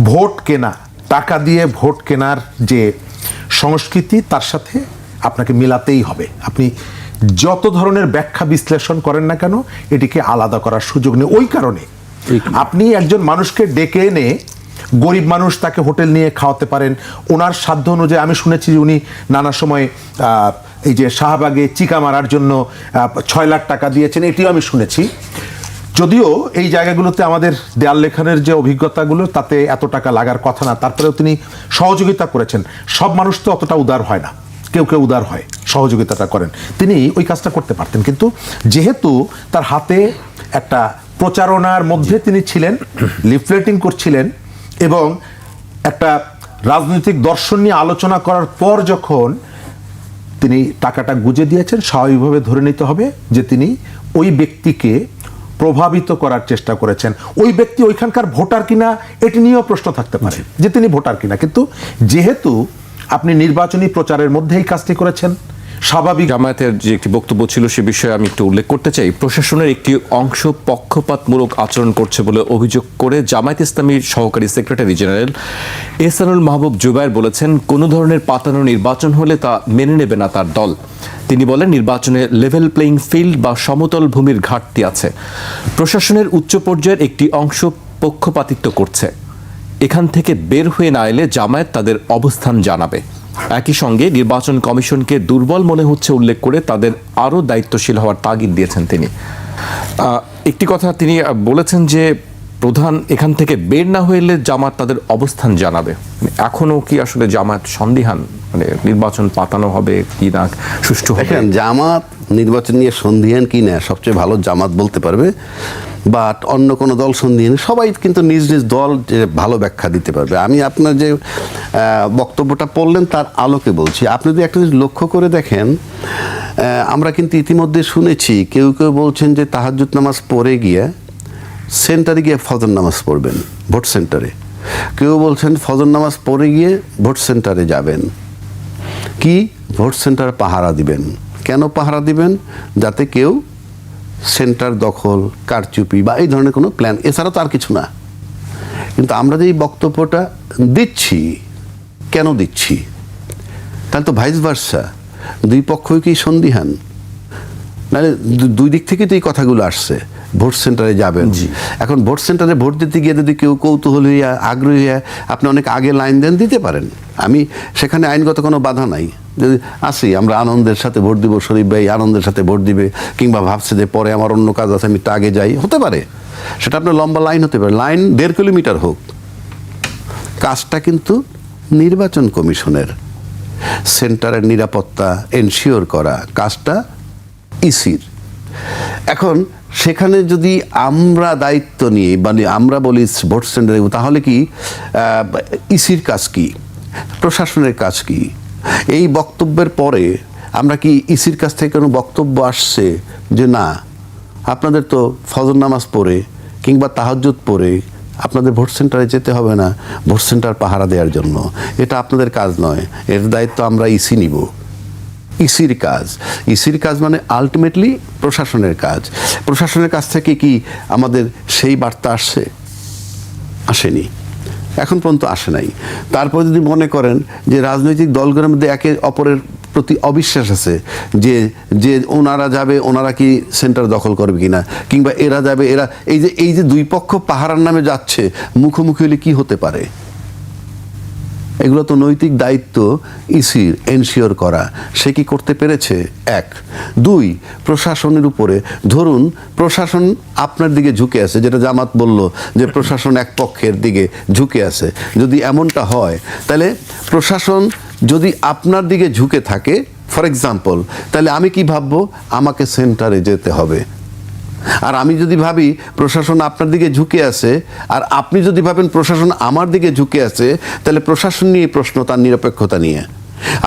ভোট কেনা, টাকা দিয়ে ভোট কেনার যে সংস্কৃতি তার সাথে আপনাকে মেলাতেই হবে। আপনি যত ধরনের ব্যাখ্যা বিশ্লেষণ করেন না কেন, এটিকে আলাদা করার সুযোগ নেই। ওই কারণে আপনি একজন মানুষকে ডেকে এনে, গরিব মানুষ, তাকে হোটেল নিয়ে খাওয়াতে পারেন ওনার সাধ্য অনুযায়ী। আমি শুনেছি যে উনি নানা সময় এই যে শাহবাগে চিকা মারার জন্য 6 লাখ টাকা দিয়েছেন, এটিও আমি শুনেছি। যদিও এই জায়গাগুলোতে আমাদের দেয়াল লেখনের যে অভিজ্ঞতাগুলো, তাতে এত টাকা লাগার কথা না, তারপরেও তিনি সহযোগিতা করেছেন। সব মানুষ তো অতটা উদার হয় না, কেউ কেউ উদার হয়, সহযোগিতাটা করেন। তিনি ওই কাজটা করতে পারতেন, কিন্তু যেহেতু তার হাতে একটা প্রচারণার মধ্যে তিনি ছিলেন, লিফলেটিং করছিলেন, এবং একটা রাজনৈতিক দর্শন নিয়ে আলোচনা করার পর যখন তিনি টাকাটা গুজে দিয়েছেন, স্বাভাবিকভাবে ধরে নিতে হবে যে তিনি ওই ব্যক্তিকে প্রভাবিত করার চেষ্টা করেছেন। ওই ব্যক্তি ওইখানকার ভোটার কিনা এটি নিয়েও প্রশ্ন থাকতে পারে যে তিনি ভোটার কিনা, কিন্তু যেহেতু আপনি নির্বাচনী প্রচারের মধ্যে এই কাজটি করেছেন, স্বাভাবিক। জামায়াতের যে একটি বক্তব্য ছিল সে বিষয়ে আমি একটু উল্লেখ করতে চাই। প্রশাসনের একটি অংশ পক্ষপাতমূলক আচরণ করছে বলে অভিযোগ করে জামায়াত ইসলামীর সহকারী সেক্রেটারি জেনারেল এহসানুল মাহবুব জুবায়ের বলেছেন, কোনো ধরনের পাতানো নির্বাচন হলে তা মেনে নেবে না তার দল। তিনি বলেন, নির্বাচনে লেভেল প্লেইং ফিল্ড বা সমতল ভূমির ঘাটতি আছে। প্রশাসনের উচ্চ পর্যায়ের একটি অংশ পক্ষপাতিত্ব করছে। এখান থেকে বের হয়ে না এলে জামায়াত তাদের অবস্থান জানাবে। একই সঙ্গে নির্বাচন কমিশনকে দুর্বল মনে হচ্ছে উল্লেখ করে তাদের আরও দায়িত্বশীল হওয়ার তাগিদ দিয়েছেন তিনি। একটি কথা তিনি বলেছেন যে প্রধান এখান থেকে বের না হইলে জামাত তাদের অবস্থান জানাবে। এখনো কি আসলে জামাত সন্দিহান, মানে নির্বাচন পাতানো হবে কি না, সুষ্ঠু হবে? দেখেন, জামাত নির্বাচন নিয়ে সন্দিহান কি না সবচেয়ে ভালো জামাত বলতে পারবে, বাট অন্য কোনো দল সন্দিহান, সবাই কিন্তু নিজ নিজ দল যে ভালো ব্যাখ্যা দিতে পারবে। আমি আপনার যে বক্তব্যটা পড়লেন তার আলোকে বলছি। আপনি যদি একটা জিনিস লক্ষ্য করে দেখেন, আমরা কিন্তু ইতিমধ্যে শুনেছি কেউ কেউ বলছেন যে তাহাজ্জুদ নামাজ পড়ে গিয়ে সেন্টারে গিয়ে ফজর নামাজ পড়বেন, ভোট সেন্টারে। কেউ বলছেন ফজর নামাজ পড়ে গিয়ে ভোট সেন্টারে যাবেন, কি ভোট সেন্টার পাহারা দিবেন। কেন পাহারা দিবেন? যাতে কেউ সেন্টার দখল, কারচুপি বা এই ধরনের কোনো প্ল্যান, এছাড়া তো আর কিছু না। কিন্তু আমরা যে এই বক্তব্যটা দিচ্ছি, কেন দিচ্ছি? তাহলে তো ভাইস ভার্সা, দুই পক্ষই কি সন্দিহান? নাহলে দুই দিক থেকে তো এই কথাগুলো আসছে। ভোট সেন্টারে যাবেন, এখন ভোট সেন্টারে ভোট দিতে গিয়ে যদি কেউ কৌতূহল হইয়া, আগ্রহী হইয়া আপনি অনেক আগে লাইন দেন, দিতে পারেন। আমি সেখানে আইনগত কোনো বাধা নাই। যদি আসি আমরা আনন্দের সাথে ভোট দিব, শরীফ ভাই আনন্দের সাথে ভোট দিবে, কিংবা ভাবছে যে পরে আমার অন্য কাজ আছে, আমি একটু আগে যাই, হতে পারে। সেটা আপনার লম্বা লাইন হতে পারে, লাইন 1.5 কিলোমিটার হোক। কাজটা কিন্তু নির্বাচন কমিশনের, সেন্টারের নিরাপত্তা এনশিওর করা কাজটা ইসির। এখন সেখানে যদি আমরা দায়িত্ব নিয়ে, মানে আমরা বলি ভোট সেন্টারে, তাহলে কি ইসির কাজ কি, প্রশাসনের কাজ কি? এই বক্তব্যের পরে আমরা কি ইসির কাছ থেকে কোনো বক্তব্য আসছে যে না, আপনাদের তো ফজর নামাজ পড়ে কিংবা তাহাজ্জুদ পড়ে আপনাদের ভোট সেন্টারে যেতে হবে না ভোট সেন্টার পাহারা দেওয়ার জন্য, এটা আপনাদের কাজ নয়, এর দায়িত্ব আমরা ইসি নিব। ইসির কাজ, ইসির কাজ মানে আলটিমেটলি প্রশাসনের কাজ। প্রশাসনের কাছ থেকে কি আমাদের সেই বার্তা আসছে? আসেনি, এখন পর্যন্ত আসে নাই। তারপর যদি মনে করেন যে রাজনৈতিক দলগুলোর মধ্যে একে অপরের প্রতি অবিশ্বাস আছে, যে যে ওনারা যাবে, ওনারা কি সেন্টার দখল করবে কিনা, কিংবা এরা যাবে, এরা এই যে দুই পক্ষ পাহারার নামে যাচ্ছে, মুখোমুখি হলে কি হতে পারে? এগুলো তো নৈতিক দায়িত্ব ইসির এনশিওর করা। সে কি করতে পেরেছে? 1, 2, প্রশাসনের উপরে ধরুন প্রশাসন আপনার দিকে ঝুঁকে আছে, যেটা জামাত বলল যে প্রশাসন এক পক্ষের দিকে ঝুঁকে আছে। যদি এমনটা হয়, তাহলে প্রশাসন যদি আপনার দিকে ঝুঁকে থাকে, ফর এক্সাম্পল, তাহলে আমি কি ভাববো? আমাকে সেন্টারে যেতে হবে। আর আমি যদি ভাবি প্রশাসন আপনার দিকে ঝুঁকে আছে, আর আপনি যদি ভাবেন প্রশাসন আমার দিকে ঝুঁকে আছে, তাহলে প্রশাসন নিয়ে প্রশ্ন, তার নিরপেক্ষতা নিয়ে।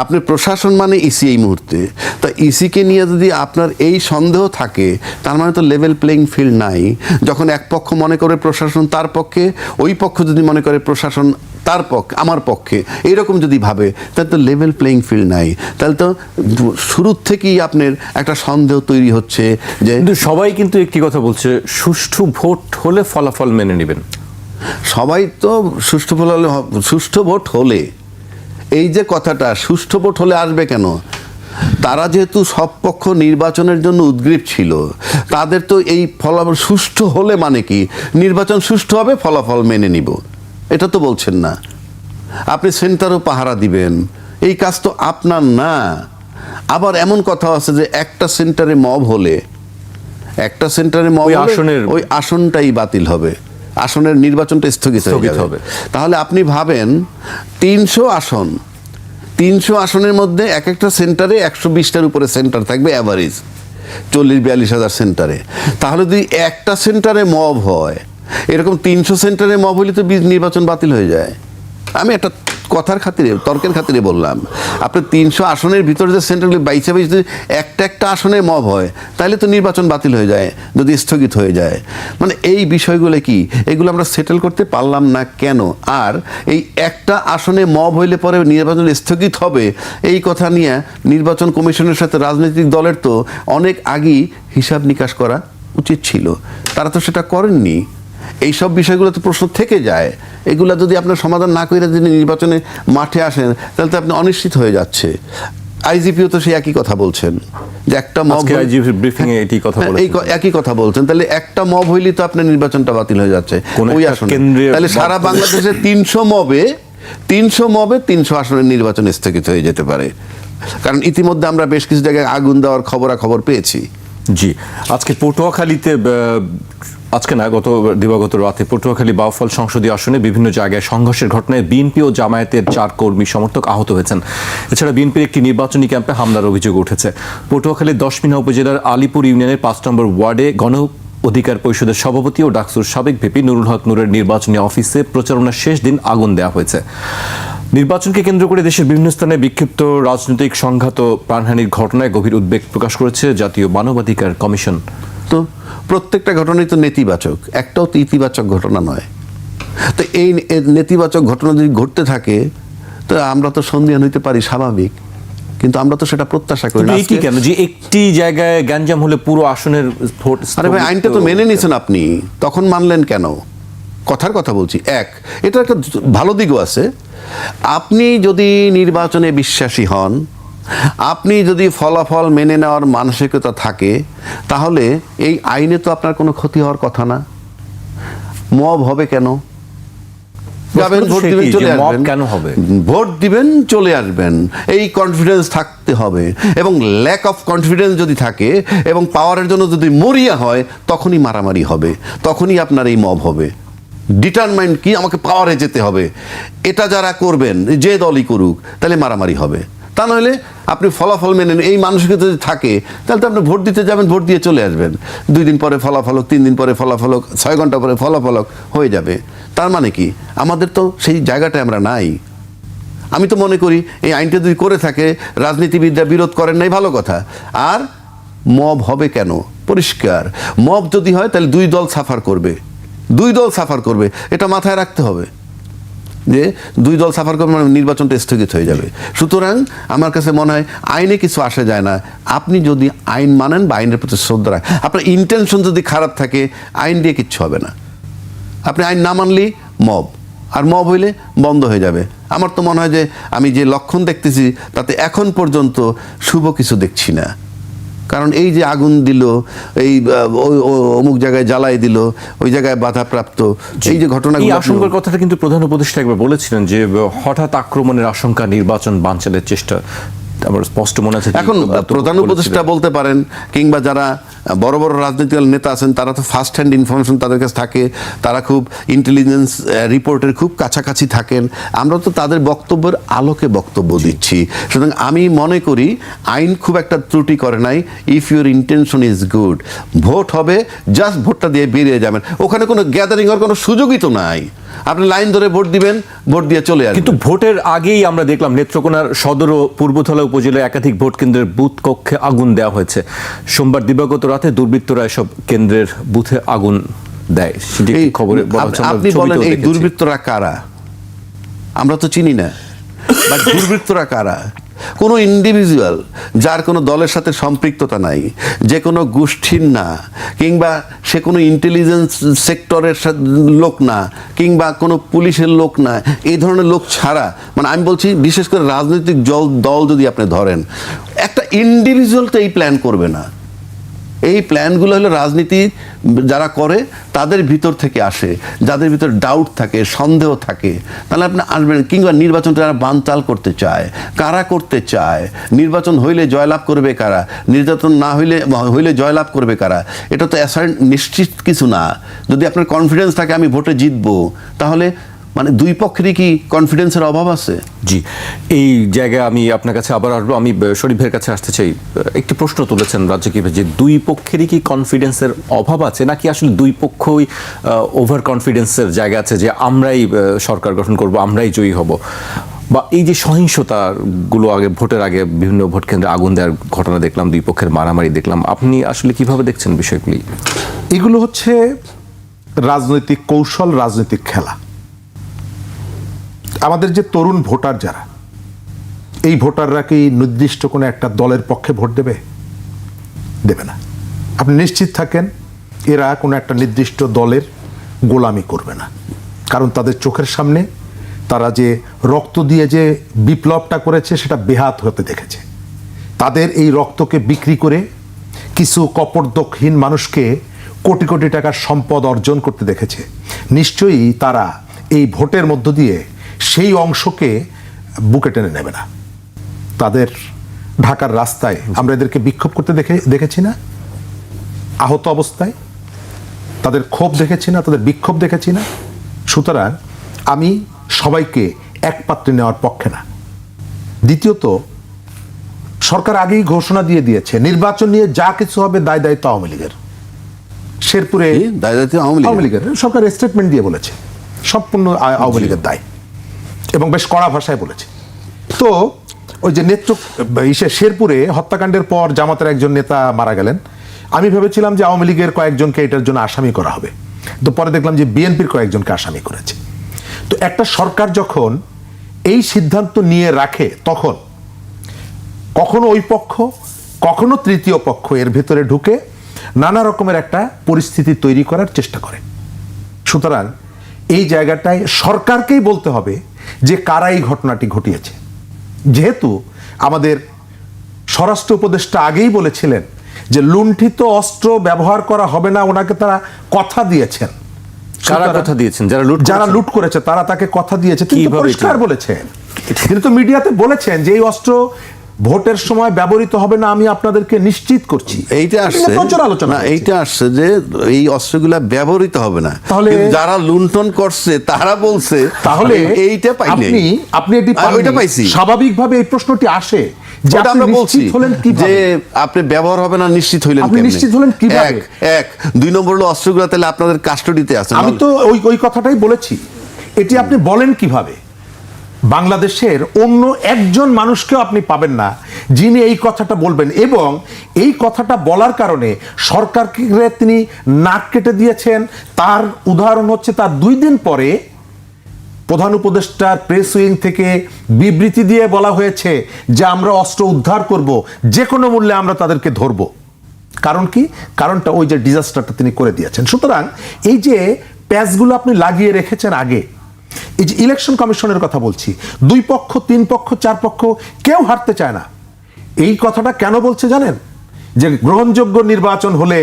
আপনি প্রশাসন মানে ইসি এই মুহূর্তে, তা ইসিকে নিয়ে যদি আপনার এই সন্দেহ থাকে, তার মানে তো লেভেল প্লেইং ফিল্ড নাই। যখন এক পক্ষ মনে করে প্রশাসন তার পক্ষে, ওই পক্ষ যদি মনে করে প্রশাসন তার পক্ষে, আমার পক্ষে, এইরকম যদি ভাবে, তাহলে তো লেভেল প্লেইং ফিল্ড নাই। তাহলে তো শুরুর থেকেই আপনার একটা সন্দেহ তৈরি হচ্ছে যে কিন্তু সবাই কিন্তু একটি কথা বলছে, সুষ্ঠু ভোট হলে ফলাফল মেনে নেবেন। সবাই তো সুষ্ঠু ভোট হলে, এই যে কথাটা সুষ্ঠু ভোট হলে আসবে কেন? তারা যেহেতু সব পক্ষ নির্বাচনের জন্য উদ্গ্রীব ছিল, তাদের তো এই ফলাফল সুষ্ঠু হলে মানে কি নির্বাচন সুষ্ঠু হবে, ফলাফল মেনে নিব, এটা তো বলছেন না। আপনি সেন্টারও পাহারা দিবেন, এই কাজ তো আপনার না। আবার এমন কথা আছে যে একটা সেন্টারে মব হলে, একটা সেন্টারে মব ওই হলে আসনের- ওই আসনটাই বাতিল হবে, আসনের নির্বাচনটা স্থগিত হয়ে যাবে। তাহলে আপনি ভাবেন 300 আসন, 300 আসনের মধ্যে এক একটা সেন্টারে 120টার উপরে সেন্টার থাকবে অ্যাভারেজ, 40-42 হাজার সেন্টারে। তাহলে যদি একটা সেন্টারে মব হয়, এরকম 300 সেন্টারে মব হলে তো নির্বাচন বাতিল হয়ে যায়। আমি একটা কথার খাতিরে, তর্কের খাতিরে বললাম, আপনার 300 আসনের ভিতরে যে সেন্টারগুলি বাইশে যদি একটা আসনে মব হয়, তাহলে তো নির্বাচন বাতিল হয়ে যায়, যদি স্থগিত হয়ে যায়। মানে এই বিষয়গুলো কি, এগুলো আমরা সেটেল করতে পারলাম না কেন? আর এই একটা আসনে মব হইলে পরে নির্বাচন স্থগিত হবে, এই কথা নিয়ে নির্বাচন কমিশনের সাথে রাজনৈতিক দলের তো অনেক আগেই হিসাব নিকাশ করা উচিত ছিল, তারা তো সেটা করেননি। এই সব বিষয়গুলো তো প্রশ্ন থেকে যায়। এগুলা যদি আপনার সমাধান না করে যদি নির্বাচনে মাঠে আসেন, তাহলে তো আপনি অনিশ্চিত হয়ে যাচ্ছে। আইজিপিও তো সেই একই কথা বলছেন যে একটা মব, আইজিপি ব্রিফিং এ এটি কথা এই বলেছেন। একই কথা বলছেন। তাহলে একটা মব হইলেই তো আপনার নির্বাচনটা বাতিল হয়ে যাচ্ছে কোন ওই একটা আসনে। কেন্দ্রীয় তাহলে সারা মব- বাংলাদেশে 300 মবে 300 আসনের নির্বাচন স্থগিত হয়ে যেতে পারে, কারণ ইতিমধ্যে আমরা বেশ কিছু জায়গায় আগুন দেওয়ার খবরাখবর পেয়েছি। জি, আজকে পটুয়াখালীতে আজকে না, দিবাগত রাতে পটুয়াখালী বাউফল সংসদীয় আসনে বিভিন্ন জায়গায় সংঘর্ষের ঘটনায় বিএনপি ও জামায়াতের 4 কর্মী সমর্থক আহত হয়েছেন। এছাড়া বিএনপির একটি নির্বাচনী ক্যাম্পে হামলার অভিযোগ উঠেছে। পটুয়াখালীর 10 মিনা উপজেলার আলীপুর ইউনিয়নের 5 নম্বর ওয়ার্ডে গণ অধিকার পরিষদের সভাপতি ও ডাকসুর সাবেক ভিপি নুরুল হক নূরের নির্বাচনী অফিসে প্রচারণার শেষ দিন আগুন দেওয়া হয়েছে। নির্বাচনকে কেন্দ্র করে দেশের বিভিন্ন স্থানে বিক্ষিপ্ত রাজনৈতিক সংঘাত ও প্রাণহানির ঘটনায় গভীর উদ্বেগ প্রকাশ করেছে জাতীয় মানবাধিকার কমিশন। তো প্রত্যেকটা ঘটনাই তো নেতিবাচক, একটাও তো ইতিবাচক ঘটনা নয়। তো এই নেতিবাচক ঘটনা যদি ঘটতে থাকে, তো আমরা তো সন্দিহান হইতে পারি, স্বাভাবিক, কিন্তু আমরা তো সেটা প্রত্যাশা করি না। এটি কেন যে একটি জায়গায় গ্যাঞ্জাম হলে পুরো আসনের ভোট? আরে ভাই, আইনটা তো মেনে নিয়েছেন আপনি, তখন মানলেন কেন? কথার কথা বলছি। এটা একটা ভালো দিকও আছে। আপনি যদি নির্বাচনে বিশ্বাসী হন, আপনি যদি ফলাফল মেনে নেওয়ার মানসিকতা থাকে, তাহলে এই আইনে তো আপনার কোনো ক্ষতি হওয়ার কথা না। মব হবে কেন? যাবেন, ভোট দিবেন, চলে আসবেন। কেন হবে? ভোট দিবেন, চলে আসবেন, এই কনফিডেন্স থাকতে হবে। এবং ল্যাক অফ কনফিডেন্স যদি থাকে এবং পাওয়ারের জন্য যদি মরিয়া হয়, তখনই মারামারি হবে, তখনই আপনার এই মব হবে। ডিটারমাইন্ড কি, আমাকে পাওয়ারে যেতে হবে, এটা যারা করবেন, যে দলই করুক, তাহলে মারামারি হবে। তা নাহলে আপনি ফলাফল মেনে এই মানসিকতা যদি থাকে, তাহলে তো আপনি ভোট দিতে যাবেন, ভোট দিয়ে চলে আসবেন। 2 দিন পরে ফলাফল হোক, 3 দিন পরে ফলাফল হোক, 6 ঘন্টা পরে ফলাফল হোক, হয়ে যাবে। তার মানে কি, আমাদের তো সেই জায়গাটায় আমরা নাই। আমি তো মনে করি এই আইনটা যদি করে থাকে, রাজনীতিবিদরা বিরোধ করেন নাই, ভালো কথা। আর মব হবে কেন? পরিষ্কার, মব যদি হয় তাহলে 2 দল সাফার করবে, 2 দল সাফার করবে, এটা মাথায় রাখতে হবে যে 2 দল সাফার করবে মানে নির্বাচনটা স্থগিত হয়ে যাবে। সুতরাং আমার কাছে মনে হয় আইনে কিছু আসে যায় না। আপনি যদি আইন মানেন বা আইনের প্রতি শ্রদ্ধা রাখেন, আপনার ইন্টেনশন যদি খারাপ থাকে, আইন দিয়ে কিচ্ছু হবে না। আপনি আইন না মানলেই মব, আর মব হইলে বন্ধ হয়ে যাবে। আমার তো মনে হয় যে আমি যে লক্ষণ দেখতেছি, তাতে এখন পর্যন্ত শুভ কিছু দেখছি না। কারণ এই যে আগুন দিল, এই অমুক জায়গায় জ্বালাই দিল, ওই জায়গায় বাধাপ্রাপ্ত, এই যে ঘটনাগুলো, এই আশঙ্কার কথাটা কিন্তু প্রধান উপদেষ্টা একবার বলেছিলেন যে হঠাৎ আক্রমণের আশঙ্কা, নির্বাচন বানচালের চেষ্টা। আমার স্পষ্ট মনে আছে। এখন প্রধান উপদেষ্টা বলতে পারেন, কিংবা যারা বড় বড় রাজনৈতিক নেতা আছেন, তারা তো ফার্স্ট হ্যান্ড ইনফরমেশন তাদের কাছে থাকে, তারা খুব ইন্টেলিজেন্স রিপোর্টের খুব কাছাকাছি থাকেন। আমরা তো তাদের বক্তব্যের আলোকে বক্তব্য দিচ্ছি। সুতরাং আমি মনে করি আইন খুব একটা ত্রুটি করে নাই। If your intention is good, vote হবে, জাস্ট ভোটটা দিয়ে বেরিয়ে যাবেন, ওখানে কোনো গ্যাদারিং হওয়ার কোনো সুযোগই তো নাই। আপনি লাইন ধরে ভোট দিবেন, ভোট দিয়ে চলে আসবেন। কিন্তু ভোটের আগেই আমরা দেখলাম নেত্রকোনার সদর ও পূর্বধলা উপজেলায় একাধিক ভোট কেন্দ্রের বুথ কক্ষে আগুন দেওয়া হয়েছে। সোমবার দিবাগত রাতে দুর্বৃত্তরা এসব কেন্দ্রের বুথে আগুন দেয়, সেটি খবরে বলা হচ্ছে। আপনি বলেন এই দুর্বৃত্তরা কারা? আমরা তো চিনি না, বাট দুর্বৃত্তরা কারা? কোনো ইন্ডিভিজুয়াল যার কোনো দলের সাথে সম্পৃক্ততা নাই, যে কোনো গোষ্ঠীর না, কিংবা সে কোনো ইন্টেলিজেন্স সেক্টরের লোক না, কিংবা কোনো পুলিশের লোক না, এই ধরনের লোক ছাড়া, মানে আমি বলছি বিশেষ করে রাজনৈতিক দল যদি আপনি ধরেন, একটা ইন্ডিভিজুয়াল তো এই প্ল্যান করবে না। এই প্ল্যানগুলো হলো রাজনীতি যারা করে তাদের ভিতর থেকে আসে, যাদের ভিতর ডাউট থাকে, সন্দেহ থাকে, তাহলে আপনি আসবেন। কিংবা নির্বাচনটা যারা বানচাল করতে চায়, কারা করতে চায়, নির্বাচন হইলে জয়লাভ করবে কারা, নির্বাচন না হইলে জয়লাভ করবে কারা, এটা তো নিশ্চিত কিছু না। যদি আপনার কনফিডেন্স থাকে আমি ভোটে জিতবো, তাহলে মানে দুই পক্ষেরই কি কনফিডেন্সের অভাব আছে? জি, এই জায়গায় আমি আপনার কাছে আবার আসবো। আমি শরীফের কাছে আসতে চাই। একটি প্রশ্ন তুলেছেন রাজ্জাকি ভাই, যে দুই পক্ষেরই কি কনফিডেন্সের অভাব আছে, নাকি আসলে দুই পক্ষই ওভার কনফিডেন্সের জায়গা আছে যে আমরাই সরকার গঠন করব, আমরাই জয়ী হব? বা এই যে সহিংসতাগুলো আগে ভোটের আগে বিভিন্ন ভোট কেন্দ্রে আগুন দেওয়ার ঘটনা দেখলাম, দুই পক্ষের মারামারি দেখলাম, আপনি আসলে কিভাবে দেখছেন বিষয়গুলি? এগুলো হচ্ছে রাজনৈতিক কৌশল, রাজনৈতিক খেলা। আমাদের যে তরুণ ভোটার যারা, এই ভোটাররা কি নির্দিষ্ট কোনো একটা দলের পক্ষে ভোট দেবে? দেবে না। আপনি নিশ্চিত থাকেন এরা কোনো একটা নির্দিষ্ট দলের গোলামি করবে না, কারণ তাদের চোখের সামনে তারা যে রক্ত দিয়ে যে বিপ্লবটা করেছে সেটা বেহাত হতে দেখেছে। তাদের এই রক্তকে বিক্রি করে কিছু কপর্দকহীন মানুষকে কোটি কোটি টাকার সম্পদ অর্জন করতে দেখেছে। নিশ্চয়ই তারা এই ভোটের মধ্য দিয়ে সেই অংশকে বুকে টেনে নেবে না। তাদের ঢাকার রাস্তায় আমরা এদেরকে বিক্ষোভ করতে দেখেছি না, আহত অবস্থায় তাদের ক্ষোভ দেখেছি না, তাদের বিক্ষোভ দেখেছি না। সুতরাং আমি সবাইকে এক পাত্রে নেওয়ার পক্ষে না। দ্বিতীয়ত, সরকার আগেই ঘোষণা দিয়ে দিয়েছে নির্বাচন নিয়ে যা কিছু হবে দায় দায়িত্ব আওয়ামী লীগের। শেরপুরে দায় দায়িত্ব আওয়ামী লীগের সরকার স্টেটমেন্ট দিয়ে বলেছে সম্পূর্ণ আওয়ামী লীগের দায়, এবং বেশ কড়া ভাষায় বলেছে। তো ওই যে শেরপুরে হত্যাকাণ্ডের পর জামাতের একজন নেতা মারা গেলেন, আমি ভেবেছিলাম যে আওয়ামী লীগের কয়েকজনকে এটার জন্য আসামি করা হবে, তো পরে দেখলাম যে বিএনপির কয়েকজনকে আসামি করেছে। তো একটা সরকার যখন এই সিদ্ধান্ত নিয়ে রাখে, তখন কখনো ওই পক্ষ, কখনো তৃতীয় পক্ষ এর ভেতরে ঢুকে নানা রকমের একটা পরিস্থিতি তৈরি করার চেষ্টা করে। সুতরাং এই জায়গাটায় সরকারকেই বলতে হবে যে কারা এই ঘটনাটি ঘটিয়েছে। যেহেতু আমাদের স্বরাষ্ট্র উপদেষ্টা আগেই বলেছিলেন যে লুণ্ঠিত অস্ত্র ব্যবহার করা হবে না, ওনাকে তারা কথা দিয়েছেন। কারা কথা দিয়েছেন? যারা লুট করেছে তারা তাকে কথা দিয়েছে, কিন্তু পরিষ্কার বলেছেন, কিন্তু মিডিয়াতে বলেছেন যে এই অস্ত্র ভোটের সময় ব্যবহৃত হবে না, আমি আপনাদেরকে নিশ্চিত করছি। এইটা আসছে আলোচনা, এইটা আসছে যে এই অস্ত্রগুলা ব্যবহৃত হবে না, তাহলে যারা লুণ্ঠন করছে তারা বলছে, তাহলে এইটা পাইনি আপনি এটি পাইছি। স্বাভাবিকভাবে এই প্রশ্নটি আসে যে আমরা বলছি যে আপনি ব্যবহার হবে না নিশ্চিত হইলেন, আপনি নিশ্চিত হলেন কিভাবে? এক দুই নম্বর হলো অস্ত্রগুলো তাহলে আপনাদের কাস্টডিতে আছে। আমি তো ওই কথাটাই বলেছি, এটি আপনি বলেন কিভাবে? বাংলাদেশের অন্য একজন মানুষকেও আপনি পাবেন না যিনি এই কথাটা বলবেন, এবং এই কথাটা বলার কারণে সরকারকে তিনি নাক কেটে দিয়েছেন। তার উদাহরণ হচ্ছে তার 2 দিন পরে প্রধান উপদেষ্টার প্রেস উইং থেকে বিবৃতি দিয়ে বলা হয়েছে যে আমরা অস্ত্র উদ্ধার করব, যে কোনো মূল্যে আমরা তাদেরকে ধরব। কারণ কি? কারণটা ওই যে ডিজাস্টারটা তিনি করে দিয়েছেন। সুতরাং এই যে প্যাচগুলো আপনি লাগিয়ে রেখেছেন আগে, এই যে ইলেকশন কমিশনের কথা বলছি, 2 পক্ষ 3 পক্ষ 4 পক্ষ কেউ হারতে চায় না। এই কথাটা কেন বলছে জানেন? যে গ্রহণযোগ্য নির্বাচন হলে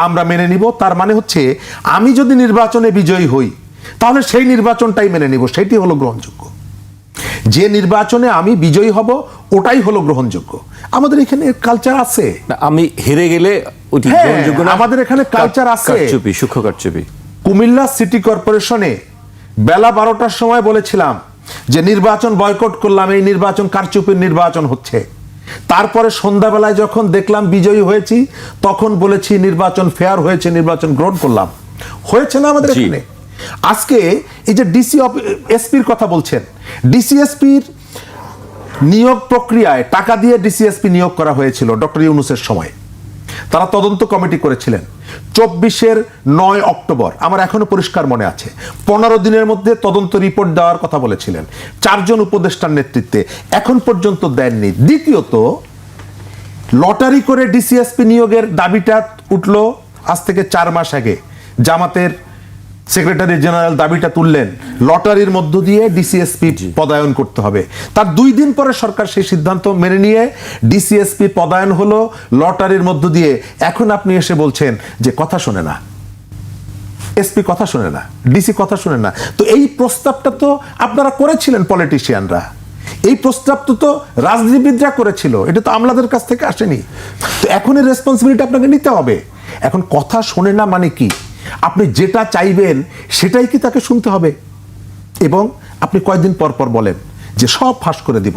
আমরা মেনে নিব, তার মানে হচ্ছে আমি যদি নির্বাচনে বিজয়ী হই তাহলে সেই নির্বাচনটাই মেনে নিব, সেটি হলো গ্রহণযোগ্য। যে নির্বাচনে আমি বিজয়ী হব ওটাই হলো গ্রহণযোগ্য। আমাদের এখানে কালচার আছে, আমি হেরে গেলে ওটি গ্রহণযোগ্য না। আমাদের এখানে কালচার আছে। সূক্ষ্ম কারচুপি। কুমিল্লা সিটি কর্পোরেশনে বেলা 12টার সময় বলেছিলাম যে নির্বাচন বয়কট করলাম, এই নির্বাচন কারচুপির নির্বাচন হচ্ছে। তারপরে সন্ধ্যাবেলায় যখন দেখলাম বিজয়ী হয়েছি তখন বলেছি নির্বাচন ফেয়ার হয়েছে, নির্বাচন গ্রহণ করলাম। হয়েছে না আমাদের এখানে? আজকে এই যে ডিসি এসপির কথা বলছেন, ডিসিএসপির নিয়োগ প্রক্রিয়ায় টাকা দিয়ে ডিসিএসপি নিয়োগ করা হয়েছিল ডক্টর ইউনূসের সময়। তারা তদন্ত কমিটি করেছিলেন 24/9 অক্টোবর, আমার এখনো পরিষ্কার মনে আছে। 15 দিনের মধ্যে তদন্ত রিপোর্ট দেওয়ার কথা বলেছিলেন 4 জন উপদেষ্টার নেতৃত্বে, এখন পর্যন্ত দেননি। দ্বিতীয়ত, লটারি করে ডিসিএসপি নিয়োগের দাবিটা উঠলো আজ থেকে 4 মাস আগে। জামাতের সেক্রেটারি জেনারেল দাবিটা তুললেন লটারির মধ্য দিয়ে ডিসিএসপি পদায়ন করতে হবে। তার 2 দিন পরে সরকার সেই সিদ্ধান্ত মেনে নিয়ে ডিসিএসপি পদায়ন হলো লটারির মধ্য দিয়ে। এখন আপনি এসে বলছেন যে কথা শোনে না, এসপি কথা শোনে না, ডিসি কথা শোনে না। তো এই প্রস্তাবটা তো আপনারা করেছিলেন পলিটিশিয়ানরা, এই প্রস্তাবটা তো রাজনীতিবিদরা করেছিল, এটা তো আমলাদের কাছ থেকে আসেনি। তো এখন এই রেসপন্সিবিলিটি আপনাকে নিতে হবে। এখন কথা শোনে না মানে কি? আপনি যেটা চাইবেন সেটাই কি তাকে শুনতে হবে? এবং আপনি কয়েকদিন পর পর বলেন যে সব ফাঁস করে দিব,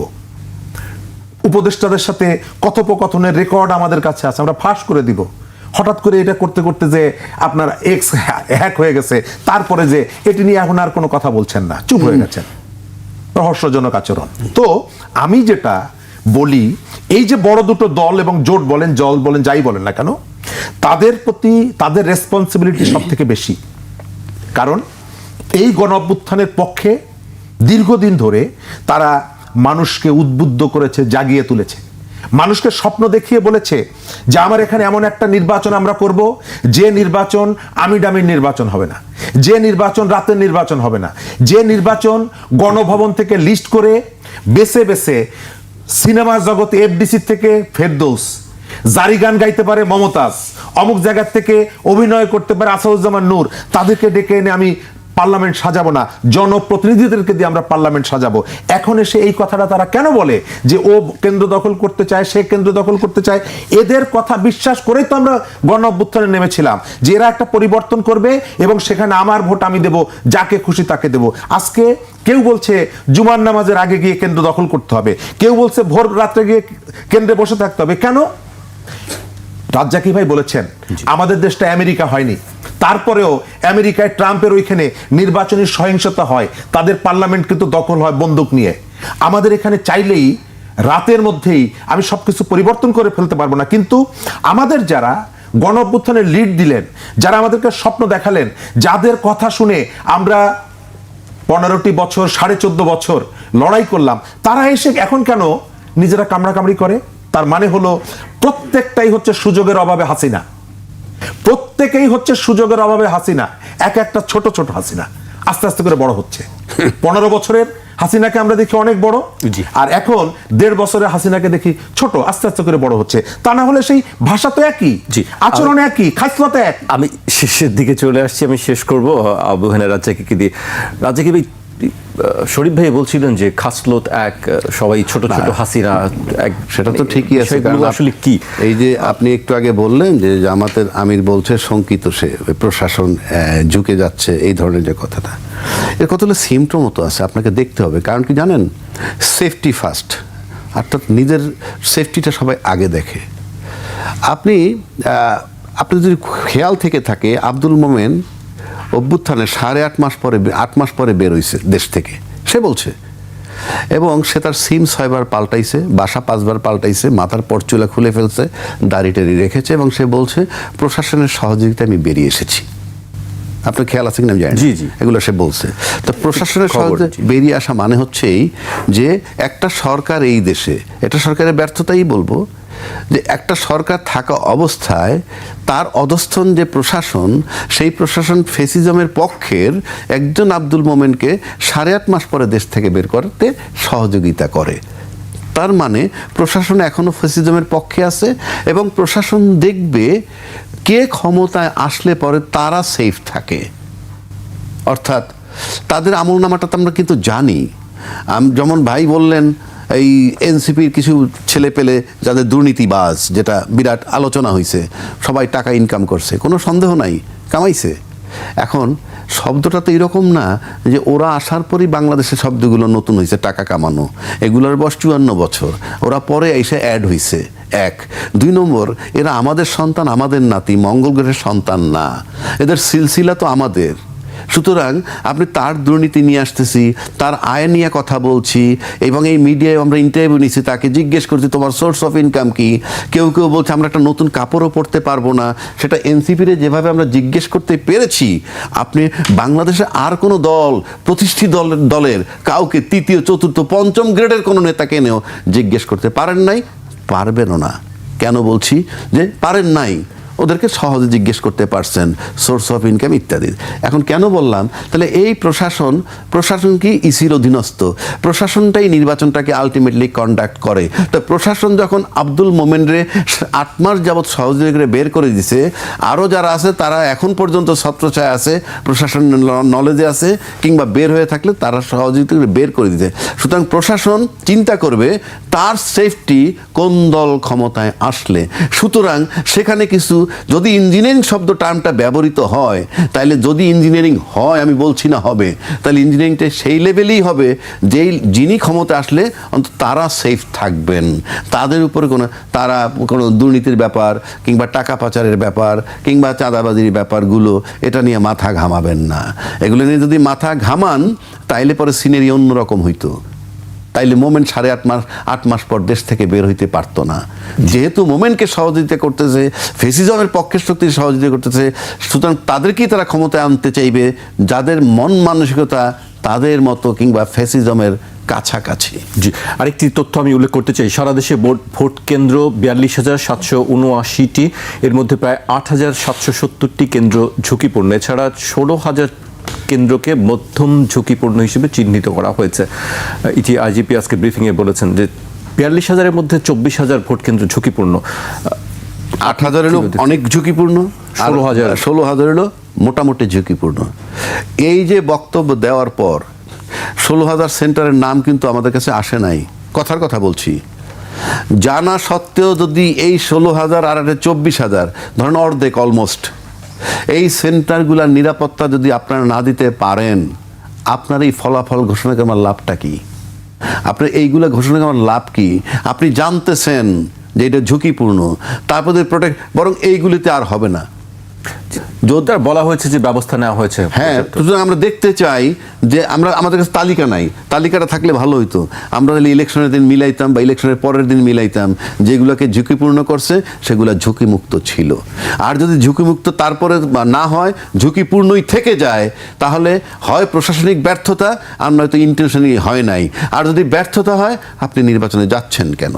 উপদেষ্টাদের সাথে কথোপকথনের রেকর্ড আমাদের কাছে আছে, আমরা ফাঁস করে দিব। হঠাৎ করে এটা করতে করতে যে আপনার এক্স হ্যাক হয়ে গেছে, তারপরে যে এটি নিয়ে এখন আর কোনো কথা বলছেন না, চুপ হয়ে গেছেন, রহস্যজনক আচরণ। তো আমি যেটা বলি, এই যে বড় দুটো দল এবং জোট বলেন, জল বলেন, যাই বলেন না কেন, তাদের প্রতি তাদের রেসপন্সিবিলিটি সব থেকে বেশি। কারণ এই গণ অভ্যুত্থানের পক্ষে দীর্ঘদিন ধরে তারা মানুষকে উদ্বুদ্ধ করেছে, জাগিয়ে তুলেছে, মানুষকে স্বপ্ন দেখিয়ে বলেছে যে আমার এখানে এমন একটা নির্বাচন আমরা করব, যে নির্বাচন আমিডামির নির্বাচন হবে না, যে নির্বাচন রাতের নির্বাচন হবে না, যে নির্বাচন গণভবন থেকে লিস্ট করে বেছে বেছে সিনেমা জগতে এফডিসি থেকে ফেরদৌস, জারি গান গাইতে পারে মমতাজ, অমুক জায়গা থেকে অভিনয় করতে পারে আসাদুজ্জামান নূর, তাদেরকে ডেকে এনে আমি পার্লামেন্ট সাজাবো না, জনপ্রতিনিধিদেরকে দিয়ে আমরা পার্লামেন্ট সাজাবো। এখন এসে এই কথাটা তারা কেন বলে যে ও কেন্দ্র দখল করতে চায়, সে কেন্দ্র দখল করতে চায়? এদের কথা বিশ্বাস করেই তো আমরা গণ অভ্যুত্থানে নেমেছিলাম যে এরা একটা পরিবর্তন করবে এবং সেখানে আমার ভোট আমি দেব, যাকে খুশি তাকে দেব। আজকে কেউ বলছে জুমার নামাজের আগে গিয়ে কেন্দ্র দখল করতে হবে, কেউ বলছে ভোর রাত্রে গিয়ে কেন্দ্রে বসে থাকতে হবে। কেন? রাজ্জাকি ভাই বলেছেন আমাদের দেশটা আমেরিকা হয়নি, তারপরেও আমেরিকায় ট্রাম্পের ওইখানে নির্বাচনী সহিংসতা হয়, তাদের পার্লামেন্ট কিন্তু দখল হয় বন্দুক নিয়ে। আমাদের এখানে চাইলেই রাতের মধ্যেই আমি সবকিছু পরিবর্তন করে ফেলতে পারবো না। কিন্তু আমাদের যারা গণ অভ্যুত্থানের লিড দিলেন, যারা আমাদেরকে স্বপ্ন দেখালেন, যাদের কথা শুনে আমরা 15টি বছর 14.5 বছর লড়াই করলাম, তারা এসে এখন কেন নিজেরা কামড়াকামড়ি করে? তার মানে হলো প্রত্যেকটাই হচ্ছে সুযোগের অভাবে হাসিনা, প্রত্যেকেই হচ্ছে সুযোগের অভাবে হাসিনা। এক একটা ছোট ছোট হাসিনা আস্তে আস্তে করে বড় হচ্ছে। 15 বছরের হাসিনাকে আমরা দেখি অনেক বড়, আর এখন 1.5 বছরের হাসিনাকে দেখি ছোট, আস্তে আস্তে করে বড় হচ্ছে। তা না হলে সেই ভাষা তো একই, আচরণ একই, খাসলত এক। আমি শেষের দিকে চলে আসছি, আমি শেষ করবো আবু হেনা রাজ্জাকিকে দিয়ে। রাজ্জাকি ভাই, শরীফ ভাই বলছিলেন যে খাসলত এক, সবাই ছোট ছোট হাসিনা এক, সেটা তো ঠিকই আছে। আসলে কি এই যে আপনি একটু আগে বললেন যে জামাতের আমির বলছে শঙ্কিত, সে প্রশাসন ঝুঁকে যাচ্ছে, এই ধরনের যে কথাটা, এর কতগুলো সিমটম মতো আছে, আপনাকে দেখতে হবে। কারণ কি জানেন, সেফটি ফার্স্ট, অর্থাৎ নিজের সেফটিটা সবাই আগে দেখে। আপনি যদি খেয়াল থেকে থাকে, আব্দুল মোমেন অভ্যুত্থানে 8.5 মাস পরে 8 মাস পরে বের হয়েছে দেশ থেকে, সে বলছে। এবং সে তার সিম 6 বার পাল্টাইছে, বাসা 5 বার পাল্টাইছে, মাথার পরচুলা খুলে ফেলছে, দাড়ি টাড়ি রেখেছে, এবং সে বলছে প্রশাসনের সহযোগিতা আমি বেরিয়ে এসেছি। আপনার খেয়াল আছে কিনা আমি জানি না, এগুলো সে বলছে। তো প্রশাসনের সহযোগিতা বেরিয়ে আসা মানে হচ্ছেই যে একটা সরকার এই দেশে, এটা সরকারের ব্যর্থতাই বলবো, যে একটা সরকার থাকা অবস্থায় তার অধস্থন যে প্রশাসন, সেই প্রশাসন ফেসিজমের পক্ষের একজন আব্দুল মোমেনকে 8.5 মাস পরে দেশ থেকে বের করতে সহযোগিতা করে। তার মানে প্রশাসন এখনো ফেসিজমের পক্ষে আছে, এবং প্রশাসন দেখবে কে ক্ষমতায় আসলে পরে তারা সেফ থাকে। অর্থাৎ তাদের আমলনামাটা তো আমরা কিন্তু জানি। যেমন ভাই বললেন এই এনসিপির কিছু ছেলে পেলে যাদের দুর্নীতিবাজ, যেটা বিরাট আলোচনা হয়েছে, সবাই টাকা ইনকাম করছে, কোনো সন্দেহ নাই কামাইছে। এখন শব্দটা তো এরকম না যে ওরা আসার পরই বাংলাদেশে শব্দগুলো নতুন হয়েছে, টাকা কামানো, এগুলোর বয়স 54 বছর, ওরা পরে এসে অ্যাড হয়েছে। 1, 2 নম্বর, এরা আমাদের সন্তান, আমাদের নাতি, মঙ্গল গ্রহের সন্তান না, এদের সিলসিলা তো আমাদের। সুতরাং আপনি তার দুর্নীতি নিয়ে আসতেছি, তার আয় নিয়ে কথা বলছি, এবং এই মিডিয়ায় আমরা ইন্টারভিউ নিচ্ছি, তাকে জিজ্ঞেস করছি তোমার সোর্স অফ ইনকাম কি। কেউ কেউ বলছে আমরা একটা নতুন কাপড়ও পরতে পারবো না। সেটা এনসিপির যেভাবে আমরা জিজ্ঞেস করতে পেরেছি, আপনি বাংলাদেশে আর কোনো দল, প্রতিষ্ঠিত দলের কাউকে তৃতীয়, চতুর্থ, পঞ্চম গ্রেডের কোনো নেতাকে এনেও জিজ্ঞেস করতে পারেন নাই, পারবেনও না। কেন বলছি যে পারেন নাই? ওদেরকে সহজে জিজ্ঞেস করতে পারছেন সোর্স অফ ইনকাম ইত্যাদি। এখন কেন বললাম, তাহলে এই প্রশাসন কি ইসির অধীনস্থ, প্রশাসনটাই নির্বাচনটাকে আলটিমেটলি কন্ডাক্ট করে। তো প্রশাসন যখন আব্দুল মোমেনরে 8 মাস যাবৎ সহযোগী করে বের করে দিছে, আরও যারা আছে তারা এখন পর্যন্ত ছত্রছায়া আছে, প্রশাসন নলেজে আছে, কিংবা বের হয়ে থাকলে তারা সহযোগিতা করে বের করে দিতে। সুতরাং প্রশাসন চিন্তা করবে তার সেফটি কোন দল ক্ষমতায় আসলে। সুতরাং সেখানে কিছু, যদি ইঞ্জিনিয়ারিং শব্দ টার্মটা ব্যবহৃত হয়, তাহলে যদি ইঞ্জিনিয়ারিং হয়, আমি বলছি না হবে, তাহলে ইঞ্জিনিয়ারিংটা সেই লেভেলেই হবে যিনি ক্ষমতা আসলে অন্তত তারা সেফ থাকবেন, তাদের উপরে কোনো দুর্নীতির ব্যাপার কিংবা টাকা পাচারের ব্যাপার কিংবা চাঁদাবাজির ব্যাপারগুলো এটা নিয়ে মাথা ঘামাবেন না। এগুলো নিয়ে যদি মাথা ঘামান তাইলে পরে সিনারি অন্যরকম হইতো। তাইলে মোমেন্ট 8.5 মাস পর দেশ থেকে বের হইতে পারতো না। যেহেতু মোমেন্টকে সহযোগিতা করতেছে, ফেসিজমের পক্ষের শক্তির সহযোগিতা করতেছে, সুতরাং তাদেরকেই তারা ক্ষমতায় আনতে চাইবে যাদের মন মানসিকতা তাদের মতো কিংবা ফেসিজমের কাছাকাছি। জি, আরেকটি তথ্য আমি উল্লেখ করতে চাই। সারা দেশে ভোট কেন্দ্র 42,779টি, এর মধ্যে প্রায় 8,770টি কেন্দ্র ঝুঁকিপূর্ণ। এছাড়া 16,000 কেন্দ্রকে মধ্যম ঝুঁকিপূর্ণ হিসেবে চিহ্নিত করা হয়েছে। ইটি আইজিপি আজকে ব্রিফিংয়ে বলেছেন যে 42,000-এর মধ্যে 24,000 ভোট কেন্দ্র ঝুঁকিপূর্ণ। 8,000 হলো অনেক ঝুঁকিপূর্ণ, 16,000 হলো মোটামুটি ঝুঁকিপূর্ণ। এই যে বক্তব্য দেওয়ার পর 16,000 সেন্টারের নাম কিন্তু আমাদের কাছে আসে নাই, কথার কথা বলছি। জানা সত্ত্বেও যদি এই 16,000 আর 24,000, ধরেন অর্ধেক অলমোস্ট, এই সেন্টারগুলোর নিরাপত্তা যদি আপনারা না দিতে পারেন, আপনার এই ফলাফল ঘোষণা করার লাভটা কি? আপনার এইগুলো ঘোষণা করার লাভ কি? আপনি জানতেছেন যে এটা ঝুঁকিপূর্ণ, তারপরে বরং এইগুলিতে আর হবে না। যোদ্ধার বলা হয়েছে যে ব্যবস্থা নেওয়া হয়েছে। হ্যাঁ, সুতরাং আমরা দেখতে চাই যে আমাদের কাছে তালিকা নাই, তালিকাটা থাকলে ভালো হইতো। আমরা তাহলে ইলেকশনের দিন মিলাইতাম বা ইলেকশনের পরের দিন মিলাইতাম, যেগুলোকে ঝুঁকিপূর্ণ করছে সেগুলো ঝুঁকিমুক্ত ছিল। আর যদি ঝুঁকিমুক্ত তারপরে না হয়, ঝুঁকিপূর্ণই থেকে যায়, তাহলে হয় প্রশাসনিক ব্যর্থতা আর নয়তো ইন্টেনশনালি হয় নাই। আর যদি ব্যর্থতা হয়, আপনি নির্বাচনে যাচ্ছেন কেন?